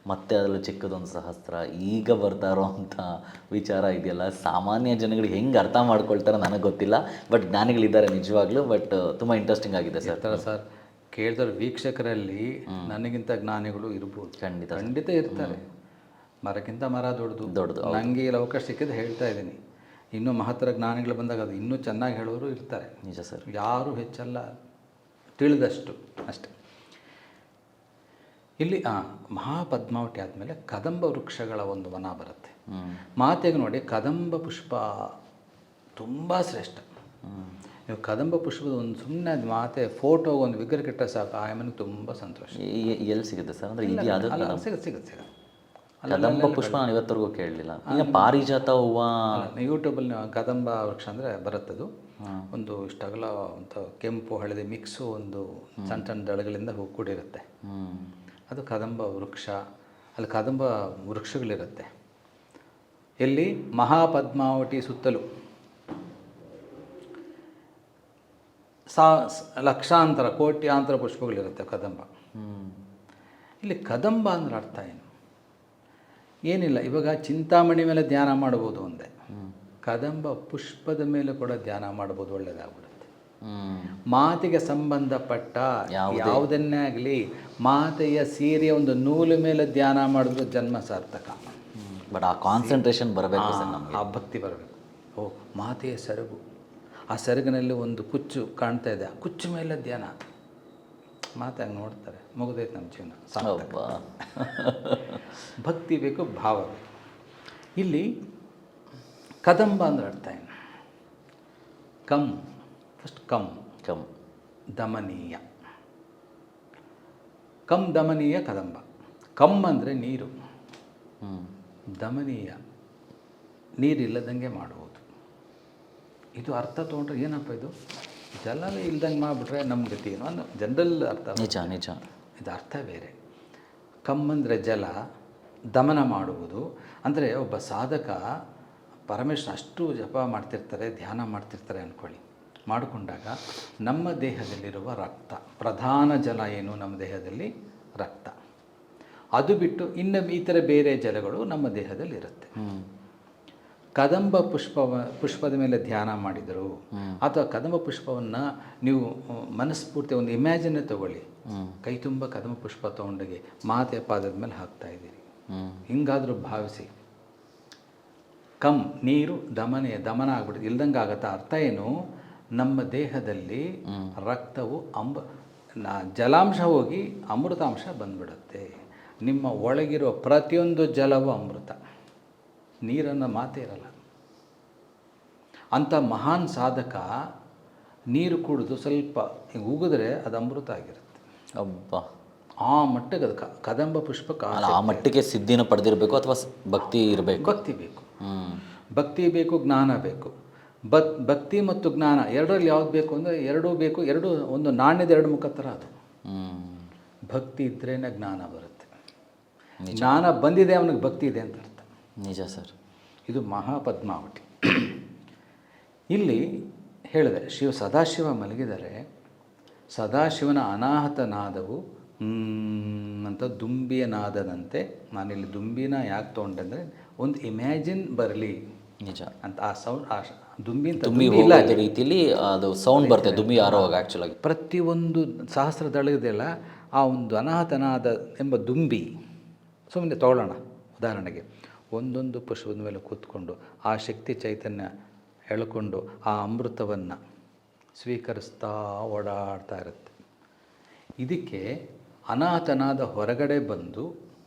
ಮತ್ತು ಅದರಲ್ಲಿ ಚಿಕ್ಕದೊಂದು ಸಹಸ್ರ, ಈಗ ಬರ್ತಾ ಇರೋವಂಥ ವಿಚಾರ ಇದೆಯಲ್ಲ, ಸಾಮಾನ್ಯ ಜನಗಳಿಗೆ ಹೆಂಗೆ ಅರ್ಥ ಮಾಡ್ಕೊಳ್ತಾರೆ ನನಗೆ ಗೊತ್ತಿಲ್ಲ. ಬಟ್ ಜ್ಞಾನಿಗಳಿದ್ದಾರೆ ನಿಜವಾಗ್ಲೂ. ಬಟ್ ತುಂಬ ಇಂಟ್ರೆಸ್ಟಿಂಗ್ ಆಗಿದೆ ಸರ್. ಸರ್ ಕೇಳಿದ್ರೆ ವೀಕ್ಷಕರಲ್ಲಿ ನನಗಿಂತ ಜ್ಞಾನಿಗಳು ಇರ್ಬೋದು, ಖಂಡಿತ ಇರ್ತಾರೆ. ಮರಕ್ಕಿಂತ ಮರ ದೊಡ್ಡದು. ನನಗೆ ಇಲ್ಲಿ ಅವಕಾಶ ಸಿಕ್ಕಿದ್ದು ಹೇಳ್ತಾ ಇದ್ದೀನಿ. ಇನ್ನೂ ಮಹತ್ತರ ಜ್ಞಾನಿಗಳು ಬಂದಾಗ ಅದು ಇನ್ನೂ ಚೆನ್ನಾಗಿ ಹೇಳೋರು ಇರ್ತಾರೆ. ನಿಜ ಸರ್. ಯಾರೂ ಹೆಚ್ಚಲ್ಲ, ತಿಳಿದಷ್ಟು ಅಷ್ಟೆ. ಇಲ್ಲಿ ಮಹಾಪದ್ಮಾವತಿ ಆದಮೇಲೆ ಕದಂಬ ವೃಕ್ಷಗಳ ಒಂದು ವನ ಬರುತ್ತೆ. ಮಾತೆಗೆ ನೋಡಿ, ಕದಂಬ ಪುಷ್ಪ ತುಂಬ ಶ್ರೇಷ್ಠ. ನೀವು ಕದಂಬ ಪುಷ್ಪದ ಒಂದು ಸುಮ್ಮನೆ ಮಾತೆ ಫೋಟೋ ಒಂದು ವಿಗ್ರಹ ಕೆಟ್ಟ ಸಾಕು, ಆ ಮನೆಗೆ ತುಂಬ ಸಂತೋಷ. ಎಲ್ಲಿ ಸಿಗುತ್ತೆ ಸರ್? ಅಂದರೆ ಇದು ಅದು ಸಿಗುತ್ತೆ. ಕದಂಬ ಪುಷ್ಪ ನಾನು ಇವತ್ತರೆಗೂ ಕೇಳಲಿಲ್ಲ. ಈಗ ಪಾರಿಜಾತ ಹೂವು ಯೂಟ್ಯೂಬಲ್ಲಿ ಕದಂಬ ವೃಕ್ಷ ಅಂದರೆ ಬರುತ್ತದು. ಒಂದು ಇಷ್ಟಗಲ ಒಂದು ಕೆಂಪು ಹಳದಿ ಮಿಕ್ಸು ಒಂದು ಸಣ್ಣ ಸಣ್ಣ ದಳಗಳಿಂದ ಹೂ ಕೂಡಿರುತ್ತೆ. ಅದು ಕದಂಬ ವೃಕ್ಷ. ಅಲ್ಲಿ ಕದಂಬ ವೃಕ್ಷಗಳಿರುತ್ತೆ. ಎಲ್ಲಿ? ಮಹಾಪದ್ಮಾವತಿ ಸುತ್ತಲೂ ಲಕ್ಷಾಂತರ ಕೋಟ್ಯಾಂತರ ಪುಷ್ಪಗಳಿರುತ್ತೆ ಕದಂಬ. ಇಲ್ಲಿ ಕದಂಬ ಅಂದ್ರೆ ಅರ್ಥ ಏನು? ಏನಿಲ್ಲ, ಇವಾಗ ಚಿಂತಾಮಣಿ ಮೇಲೆ ಧ್ಯಾನ ಮಾಡ್ಬೋದು ಒಂದೇ, ಕದಂಬ ಪುಷ್ಪದ ಮೇಲೆ ಕೂಡ ಧ್ಯಾನ ಮಾಡ್ಬೋದು, ಒಳ್ಳೆಯದಾಗ್ಬಿಡುತ್ತೆ. ಮಾತಿಗೆ ಸಂಬಂಧಪಟ್ಟ ಯಾವುದನ್ನೇ ಆಗಲಿ, ಮಾತೆಯ ಸೀರೆಯ ಒಂದು ನೂಲು ಮೇಲೆ ಧ್ಯಾನ ಮಾಡಿದ್ರು ಜನ್ಮ ಸಾರ್ಥಕ. ಬಟ್ ಆ ಕಾನ್ಸಂಟ್ರೇಷನ್ ಬರಬೇಕು ಸರ್, ನಮಗೆ ಆ ಭಕ್ತಿ ಬರಬೇಕು. ಮಾತೆಯ ಸೆರಗು, ಆ ಸೆರಗಿನಲ್ಲಿ ಒಂದು ಕುಚ್ಚು ಕಾಣ್ತಾ ಇದೆ, ಆ ಕುಚ್ಚು ಮೇಲೆ ಧ್ಯಾನ. ಮಾತೆ ಹಂಗೆ ನೋಡ್ತಾರೆ, ಮುಗಿದೈತೆ ನಮ್ಮ ಜೀವನ ಸಾರ್ಥಕ. ಭಕ್ತಿ ಬೇಕು, ಭಾವ ಬೇಕು. ಇಲ್ಲಿ ಕದಂಬ ಅಂದ್ರೆ ಅರ್ಥ ಏನು? ಫಸ್ಟ್ ಕಮ್ ದಮನೀಯ. ದಮನೀಯ ಕದಂಬ. ಅಂದರೆ ನೀರು, ದಮನೀಯ ನೀರಿಲ್ಲದಂಗೆ ಮಾಡುವುದು. ಇದು ಅರ್ಥ ತೊಗೊಂಡ್ರೆ ಏನಪ್ಪ ಇದು, ಜಲನೇ ಇಲ್ದಂಗೆ ಮಾಡಿಬಿಟ್ರೆ ನಮ್ಮ ಗತಿ ಏನು ಅನ್ನೋ ಜನರಲ್ ಅರ್ಥ. ನಿಜ. ಇದು ಅರ್ಥ ಬೇರೆ. ಅಂದರೆ ಜಲ, ದಮನ ಮಾಡುವುದು ಅಂದರೆ ಒಬ್ಬ ಸಾಧಕ ಪರಮೇಶ್ವರ ಅಷ್ಟು ಜಪ ಮಾಡ್ತಿರ್ತಾರೆ, ಧ್ಯಾನ ಮಾಡ್ತಿರ್ತಾರೆ ಅಂದ್ಕೊಳ್ಳಿ. ಮಾಡಿಕೊಂಡಾಗ ನಮ್ಮ ದೇಹದಲ್ಲಿರುವ ರಕ್ತ, ಪ್ರಧಾನ ಜಲ ಏನು ನಮ್ಮ ದೇಹದಲ್ಲಿ? ರಕ್ತ. ಅದು ಬಿಟ್ಟು ಇನ್ನು ಈ ಥರ ಬೇರೆ ಜಲಗಳು ನಮ್ಮ ದೇಹದಲ್ಲಿ ಇರುತ್ತೆ. ಕದಂಬ ಪುಷ್ಪದ ಮೇಲೆ ಧ್ಯಾನ ಮಾಡಿದರು, ಅಥವಾ ಕದಂಬ ಪುಷ್ಪವನ್ನು ನೀವು ಮನಸ್ಫೂರ್ತಿ ಒಂದು ಇಮ್ಯಾಜಿನೇ ತಗೊಳ್ಳಿ, ಕೈ ತುಂಬ ಕದಂಬ ಪುಷ್ಪ ತೊಗೊಂಡೋಗಿ ಮಾತೆಯ ಪಾದದ ಮೇಲೆ ಹಾಕ್ತಾ ಇದ್ದೀರಿ, ಹಿಂಗಾದರೂ ಭಾವಿಸಿ. ನೀರು ದಮನ ಆಗ್ಬಿಡುತ್ತೆ, ಇಲ್ದಂಗೆ ಆಗತ್ತಾ? ಅರ್ಥ ಏನು? ನಮ್ಮ ದೇಹದಲ್ಲಿ ರಕ್ತವು ಜಲಾಂಶ ಹೋಗಿ ಅಮೃತಾಂಶ ಬಂದ್ಬಿಡುತ್ತೆ. ನಿಮ್ಮ ಒಳಗಿರೋ ಪ್ರತಿಯೊಂದು ಜಲವು ಅಮೃತ. ನೀರನ್ನು ಮಾತೇ ಇರಲ್ಲ. ಅಂಥ ಮಹಾನ್ ಸಾಧಕ ನೀರು ಕುಡಿದು ಸ್ವಲ್ಪ ಉಗಿದ್ರೆ ಅದು ಅಮೃತ ಆಗಿರುತ್ತೆ. ಆ ಮಟ್ಟಿಗೆ ಅದು ಕದಂಬ ಪುಷ್ಪಕ್ಕೆ ಆ ಮಟ್ಟಿಗೆ ಸಿದ್ಧಿನ ಪಡೆದಿರಬೇಕು, ಅಥವಾ ಭಕ್ತಿ ಇರಬೇಕು. ಭಕ್ತಿ ಬೇಕು, ಜ್ಞಾನ ಬೇಕು. ಭಕ್ತಿ ಮತ್ತು ಜ್ಞಾನ ಎರಡರಲ್ಲಿ ಯಾವ್ದು ಬೇಕು ಅಂದರೆ ಎರಡೂ ಬೇಕು. ಎರಡು ಒಂದು ನಾಣ್ಯದ ಎರಡು ಮುಖ ಥರ ಅದು. ಭಕ್ತಿ ಇದ್ರೇ ಜ್ಞಾನ ಬರುತ್ತೆ. ಜ್ಞಾನ ಬಂದಿದೆ ಅವನಿಗೆ ಭಕ್ತಿ ಇದೆ ಅಂತ ಅರ್ಥ. ನಿಜ ಸರ್. ಇದು ಮಹಾಪದ್ಮಾವತಿ. ಇಲ್ಲಿ ಹೇಳಿದೆ, ಸದಾಶಿವ ಮಲಗಿದರೆ ಸದಾಶಿವನ ಅನಾಹತ ನಾದವು ಅಂತ ದುಂಬಿಯ ನಾದದಂತೆ. ನಾನಿಲ್ಲಿ ದುಂಬಿನ ಯಾಕೆ ತೊಗೊಂಡೆ ಒಂದು ಇಮ್ಯಾಜಿನ್ ಬರಲಿ ನಿಜ ಅಂತ. ಆ ಸೌಂಡ್, ಆ ದುಂಬಿ ರೀತಿಯಲ್ಲಿ ಅದು ಸೌಂಡ್ ಬರ್ತದೆ, ದುಂಬಿ ಆರೋವಾಗ. ಆ್ಯಕ್ಚುಲಾಗಿ ಪ್ರತಿಯೊಂದು ಸಹಸ್ರ ದಳದೆಲ್ಲ ಆ ಒಂದು ಅನಾಹತನಾದ ಎಂಬ ದುಂಬಿ. ಸುಮ್ಮನೆ ತಗೊಳ್ಳೋಣ ಉದಾಹರಣೆಗೆ, ಒಂದೊಂದು ಪುಷ್ಪದ ಮೇಲೆ ಕೂತ್ಕೊಂಡು ಆ ಶಕ್ತಿ ಚೈತನ್ಯ ಎಳ್ಕೊಂಡು ಆ ಅಮೃತವನ್ನು ಸ್ವೀಕರಿಸ್ತಾ ಓಡಾಡ್ತಾ ಇರುತ್ತೆ. ಇದಕ್ಕೆ ಅನಾಥನಾದ ಹೊರಗಡೆ ಬಂದು,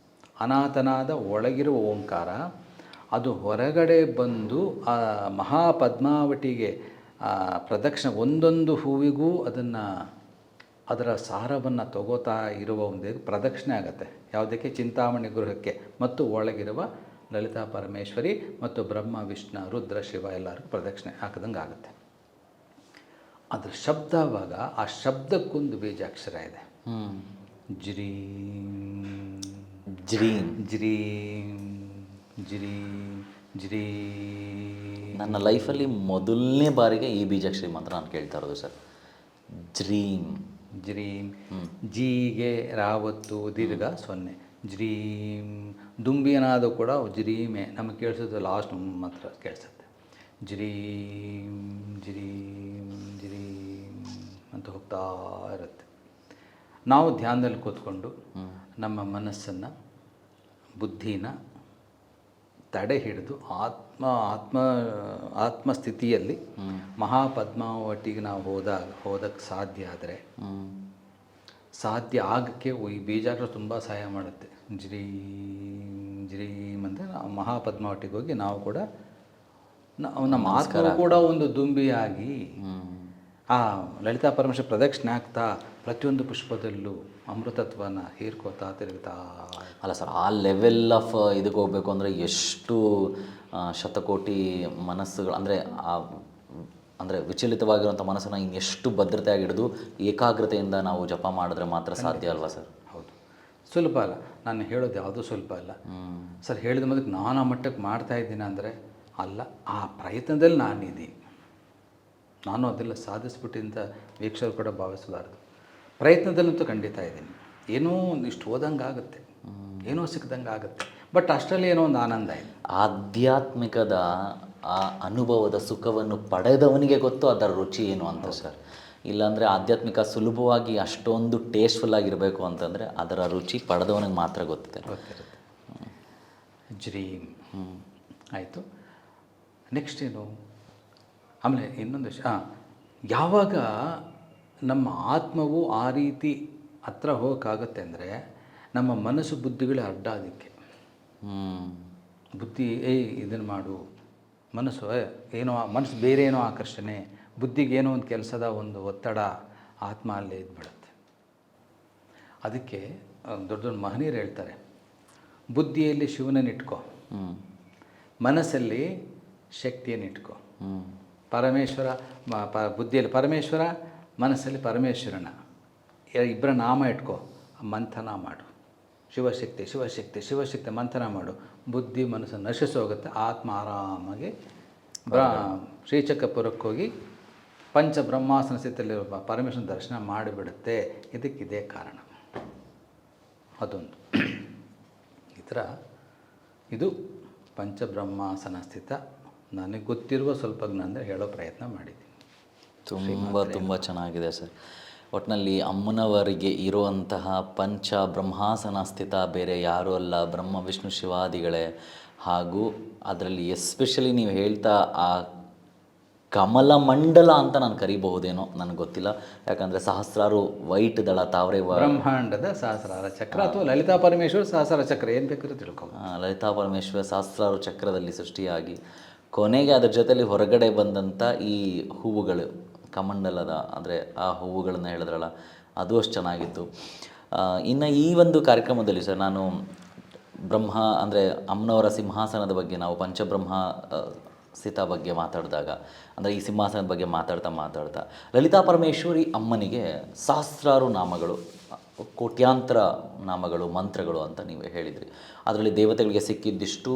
ಅನಾಥನಾದ ಒಳಗಿರುವ ಓಂಕಾರ ಅದು ಹೊರಗಡೆ ಬಂದು ಆ ಮಹಾಪದ್ಮಾವತಿಗೆ ಪ್ರದಕ್ಷಿಣೆ, ಒಂದೊಂದು ಹೂವಿಗೂ ಅದರ ಸಾರವನ್ನು ತಗೋತಾ ಇರುವ ಒಂದು ಪ್ರದಕ್ಷಿಣೆ ಆಗುತ್ತೆ. ಯಾವುದಕ್ಕೆ? ಚಿಂತಾಮಣಿ ಗೃಹಕ್ಕೆ ಮತ್ತು ಒಳಗಿರುವ ಲಲಿತಾ ಪರಮೇಶ್ವರಿ ಮತ್ತು ಬ್ರಹ್ಮ ವಿಷ್ಣು ರುದ್ರ ಶಿವ ಎಲ್ಲರಿಗೂ ಪ್ರದಕ್ಷಿಣೆ ಹಾಕಿದಂಗೆ ಆಗುತ್ತೆ. ಅದರ ಶಬ್ದವಾಗ ಆ ಶಬ್ದಕ್ಕೊಂದು ಬೀಜಾಕ್ಷರ ಇದೆ. ಜ್ರೀಂ ಜ್ರೀಂ ಜ್ರೀಂ ಜ್ರೀಂ ಜ್ರೀ. ನನ್ನ ಲೈಫಲ್ಲಿ ಮೊದಲನೇ ಬಾರಿಗೆ ಈ ಬೀಜಾಕ್ಷರಿ ಮಾತ್ರ ನಾನು ಕೇಳ್ತಾ ಇರೋದು ಸರ್. ಜ್ರೀಂ ಜ್ರೀಂ. ಜೀಗೆ ರಾವತ್ತು ದೀರ್ಘ 0. ಜ್ರೀಂ. ದುಂಬಿಯನಾದ ಕೂಡ ಜ್ರೀಮೆ ನಮಗೆ ಕೇಳಿಸೋದು ಲಾಸ್ಟ್ ಮಾತ್ರ ಕೇಳಿಸುತ್ತೆ. ಜ್ರೀಂ ಜ್ರೀಂ ಜ್ರೀಂ ಅಂತ ಹೋಗ್ತಾ ಇರುತ್ತೆ. ನಾವು ಧ್ಯಾನದಲ್ಲಿ ಕೂತ್ಕೊಂಡು ನಮ್ಮ ಮನಸ್ಸನ್ನು, ಬುದ್ಧಿನ ತಡೆ ಹಿಡಿದು ಆತ್ಮಸ್ಥಿತಿಯಲ್ಲಿ ಮಹಾಪದ್ಮಾವತಿಗೆ ನಾವು ಹೋದಕ್ಕೆ ಸಾಧ್ಯ ಆದರೆ ಸಾಧ್ಯ ಆಗಕ್ಕೆ ಈ ಬೀಜಾಕ್ಷರ ತುಂಬ ಸಹಾಯ ಮಾಡುತ್ತೆ. ಜ್ರೀಮ್ ಅಂತ ನಾವು ಮಹಾಪದ್ಮಾವತಿಗೆ ಹೋಗಿ ನಾವು ಕೂಡ ನಮ್ಮ ಆತ್ಮ ಕೂಡ ಒಂದು ದುಂಬಿಯಾಗಿ ಆ ಲಲಿತಾ ಪರಮೇಶ್ವರ ಪ್ರದಕ್ಷಿಣೆ ಆಗ್ತಾ ಪ್ರತಿಯೊಂದು ಪುಷ್ಪದಲ್ಲೂ ಅಮೃತತ್ವನ ಹೀರ್ಕೋತಾ ತಿರುಗ್ತಾ. ಅಲ್ಲ ಸರ್, ಆ ಲೆವೆಲ್ ಆಫ್ ಇದಕ್ಕೆ ಹೋಗಬೇಕು ಅಂದರೆ ಎಷ್ಟು ಶತಕೋಟಿ ಮನಸ್ಸುಗಳು ಅಂದರೆ ವಿಚಲಿತವಾಗಿರುವಂಥ ಮನಸ್ಸನ್ನು ಇನ್ನೆಷ್ಟು ಭದ್ರತೆಯಾಗಿ ಹಿಡಿದು ಏಕಾಗ್ರತೆಯಿಂದ ನಾವು ಜಪ ಮಾಡಿದ್ರೆ ಮಾತ್ರ ಸಾಧ್ಯ ಅಲ್ವಾ ಸರ್? ಹೌದು, ಸುಲಭ ಅಲ್ಲ. ನಾನು ಹೇಳೋದು ಯಾವುದೂ ಸುಲಭ ಅಲ್ಲ ಸರ್. ಹೇಳಿದ ಮೊದಲು ನಾನು ಆ ಮಟ್ಟಕ್ಕೆ ಮಾಡ್ತಾ ಇದ್ದೀನಿ ಅಂದರೆ ಅಲ್ಲ, ಆ ಪ್ರಯತ್ನದಲ್ಲಿ ನಾನಿದ್ದೀನಿ. ನಾನು ಅದೆಲ್ಲ ಸಾಧಿಸ್ಬಿಟ್ಟಿಂತ ವೀಕ್ಷಕರು ಕೂಡ ಭಾವಿಸಲಾರದು. ಪ್ರಯತ್ನದಲ್ಲಂತೂ ಖಂಡಿತ ಇದ್ದೀನಿ. ಏನೋ ಒಂದಿಷ್ಟು ಹೋದಂಗೆ ಆಗುತ್ತೆ, ಏನೋ ಸಿಕ್ಕಿದಂಗೆ ಆಗುತ್ತೆ, ಬಟ್ ಅಷ್ಟರಲ್ಲಿ ಏನೋ ಒಂದು ಆನಂದ ಇದೆ. ಆಧ್ಯಾತ್ಮಿಕದ ಆ ಅನುಭವದ ಸುಖವನ್ನು ಪಡೆದವನಿಗೆ ಗೊತ್ತು ಅದರ ರುಚಿ ಏನು ಅಂತ ಸರ್. ಇಲ್ಲಾಂದರೆ ಆಧ್ಯಾತ್ಮಿಕ ಸುಲಭವಾಗಿ ಅಷ್ಟೊಂದು ಟೇಸ್ಟ್ಫುಲ್ ಆಗಿರಬೇಕು ಅಂತಂದರೆ ಅದರ ರುಚಿ ಪಡೆದವನಿಗೆ ಮಾತ್ರ ಗೊತ್ತಿರುತ್ತೆ. ಜ್ರೀಮ್ ಆಯಿತು. ನೆಕ್ಸ್ಟ್ ಏನು? ಆಮೇಲೆ ಇನ್ನೊಂದು ವಿಷಯ, ಯಾವಾಗ ನಮ್ಮ ಆತ್ಮವು ಆ ರೀತಿ ಹತ್ರ ಹೋಗೋಕ್ಕಾಗುತ್ತೆ ಅಂದರೆ ನಮ್ಮ ಮನಸ್ಸು ಬುದ್ಧಿಗಳೇ ಅಡ್ಡ. ಅದಕ್ಕೆ ಬುದ್ಧಿ ಇದನ್ನು ಮಾಡು, ಮನಸ್ಸು ಏನೋ ಮನಸ್ಸು ಬೇರೆ ಏನೋ ಆಕರ್ಷಣೆ, ಬುದ್ಧಿಗೆ ಏನೋ ಒಂದು ಕೆಲಸದ ಒಂದು ಒತ್ತಡ, ಆತ್ಮ ಅಲ್ಲೇ ಇದ್ಬಿಡುತ್ತೆ. ಅದಕ್ಕೆ ದೊಡ್ಡ ದೊಡ್ಡ ಮಹನೀಯರು ಹೇಳ್ತಾರೆ, ಬುದ್ಧಿಯಲ್ಲಿ ಶಿವನನ್ನಿಟ್ಕೋ, ಮನಸ್ಸಲ್ಲಿ ಶಕ್ತಿಯನ್ನಿಟ್ಕೋ. ಪರಮೇಶ್ವರ ಬುದ್ಧಿಯಲ್ಲಿ ಪರಮೇಶ್ವರ, ಮನಸ್ಸಲ್ಲಿ ಪರಮೇಶ್ವರನ ಇಬ್ಬರ ನಾಮ ಇಟ್ಕೋ, ಮಂಥನ ಮಾಡು. ಶಿವಶಕ್ತಿ ಶಿವಶಕ್ತಿ ಶಿವಶಕ್ತಿ ಮಂಥನ ಮಾಡು. ಬುದ್ಧಿ ಮನಸ್ಸು ನಶಿಸೋಗುತ್ತೆ. ಆತ್ಮ ಆರಾಮಾಗಿ ಶ್ರೀಚಕ್ರಪುರಕ್ಕೆ ಹೋಗಿ ಪಂಚಬ್ರಹ್ಮಾಸನ ಸ್ಥಿತಿಯಲ್ಲಿರುವ ಪರಮೇಶ್ವರನ ದರ್ಶನ ಮಾಡಿಬಿಡುತ್ತೆ. ಇದಕ್ಕಿದೇ ಕಾರಣ. ಅದೊಂದು ಈ ಥರ ಇದು ಪಂಚಬ್ರಹ್ಮಾಸನ ಸ್ಥಿತ. ನನಗೆ ಗೊತ್ತಿರುವ ಸ್ವಲ್ಪ ಜ್ಞಾನ ಹೇಳೋ ಪ್ರಯತ್ನ ಮಾಡಿದ್ದೀನಿ. ತುಂಬ ಚೆನ್ನಾಗಿದೆ ಸರ್. ಒಟ್ಟಿನಲ್ಲಿ ಅಮ್ಮನವರಿಗೆ ಇರುವಂತಹ ಪಂಚ ಬ್ರಹ್ಮಾಸನ ಸ್ಥಿತ ಬೇರೆ ಯಾರೂ ಅಲ್ಲ, ಬ್ರಹ್ಮ ವಿಷ್ಣು ಶಿವಾದಿಗಳೇ. ಹಾಗೂ ಅದರಲ್ಲಿ ಎಸ್ಪೆಷಲಿ ನೀವು ಹೇಳ್ತಾ ಆ ಕಮಲ ಮಂಡಲ ಅಂತ ನಾನು ಕರಿಬಹುದೇನೋ, ನನಗೆ ಗೊತ್ತಿಲ್ಲ. ಯಾಕಂದರೆ ಸಹಸ್ರಾರು ವೈಟ್ ದಳ ತಾವರೆ ಬ್ರಹ್ಮಾಂಡದ ಸಹಸ್ರಾರ ಚಕ್ರ ಅಥವಾ ಲಲಿತಾ ಪರಮೇಶ್ವರ ಸಹಸ್ರಾರ ಚಕ್ರ ಏನು ಬೇಕಾದ್ರೂ ತಿಳ್ಕೊ. ಲಲಿತಾ ಪರಮೇಶ್ವರ ಸಹಸ್ರಾರು ಚಕ್ರದಲ್ಲಿ ಸೃಷ್ಟಿಯಾಗಿ ಕೊನೆಗೆ ಅದ್ರ ಜೊತೆಲಿ ಹೊರಗಡೆ ಬಂದಂಥ ಈ ಹೂವುಗಳು ಕಮಂಡಲದ, ಅಂದರೆ ಆ ಹೂವುಗಳನ್ನು ಹೇಳಿದ್ರಲ್ಲ, ಅದು ಅಷ್ಟು ಚೆನ್ನಾಗಿತ್ತು. ಇನ್ನು ಈ ಒಂದು ಕಾರ್ಯಕ್ರಮದಲ್ಲಿ ಸರ್ ನಾನು ಬ್ರಹ್ಮ ಅಂದರೆ ಅಮ್ಮನವರ ಸಿಂಹಾಸನದ ಬಗ್ಗೆ, ನಾವು ಪಂಚಬ್ರಹ್ಮ ಸ್ಥಿತ ಬಗ್ಗೆ ಮಾತಾಡಿದಾಗ, ಅಂದರೆ ಈ ಸಿಂಹಾಸನದ ಬಗ್ಗೆ ಮಾತಾಡ್ತಾ ಲಲಿತಾ ಪರಮೇಶ್ವರಿ ಅಮ್ಮನಿಗೆ ಸಹಸ್ರಾರು ನಾಮಗಳು, ಕೋಟ್ಯಾಂತರ ನಾಮಗಳು, ಮಂತ್ರಗಳು ಅಂತ ನೀವು ಹೇಳಿದ್ರಿ. ಅದರಲ್ಲಿ ದೇವತೆಗಳಿಗೆ ಸಿಕ್ಕಿದ್ದಿಷ್ಟು,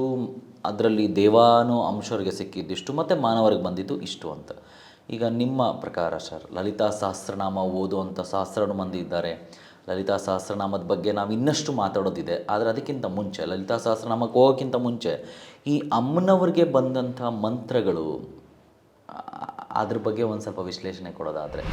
ಅದರಲ್ಲಿ ದೇವಾನು ಅಂಶರಿಗೆ ಸಿಕ್ಕಿದ್ದಿಷ್ಟು, ಮತ್ತು ಮಾನವರಿಗೆ ಬಂದಿದ್ದು ಇಷ್ಟು ಅಂತ. ಈಗ ನಿಮ್ಮ ಪ್ರಕಾರ ಸರ್, ಲಲಿತಾ ಸಹಸ್ರನಾಮ ಓದುವಂಥ ಸಹಸ್ರಾರು ಮಂದಿ ಇದ್ದಾರೆ. ಲಲಿತಾ ಸಹಸ್ರನಾಮದ ಬಗ್ಗೆ ನಾವು ಇನ್ನಷ್ಟು ಮಾತಾಡೋದಿದೆ. ಆದರೆ ಅದಕ್ಕಿಂತ ಮುಂಚೆ, ಲಲಿತಾ ಸಹಸ್ರನಾಮಕ್ಕೆ ಹೋಗೋಕ್ಕಿಂತ ಮುಂಚೆ ಈ ಅಮ್ಮನವ್ರಿಗೆ ಬಂದಂಥ ಮಂತ್ರಗಳು, ಅದ್ರ ಬಗ್ಗೆ ಒಂದು ಸ್ವಲ್ಪ ವಿಶ್ಲೇಷಣೆ ಕೊಡೋದಾದರೆ.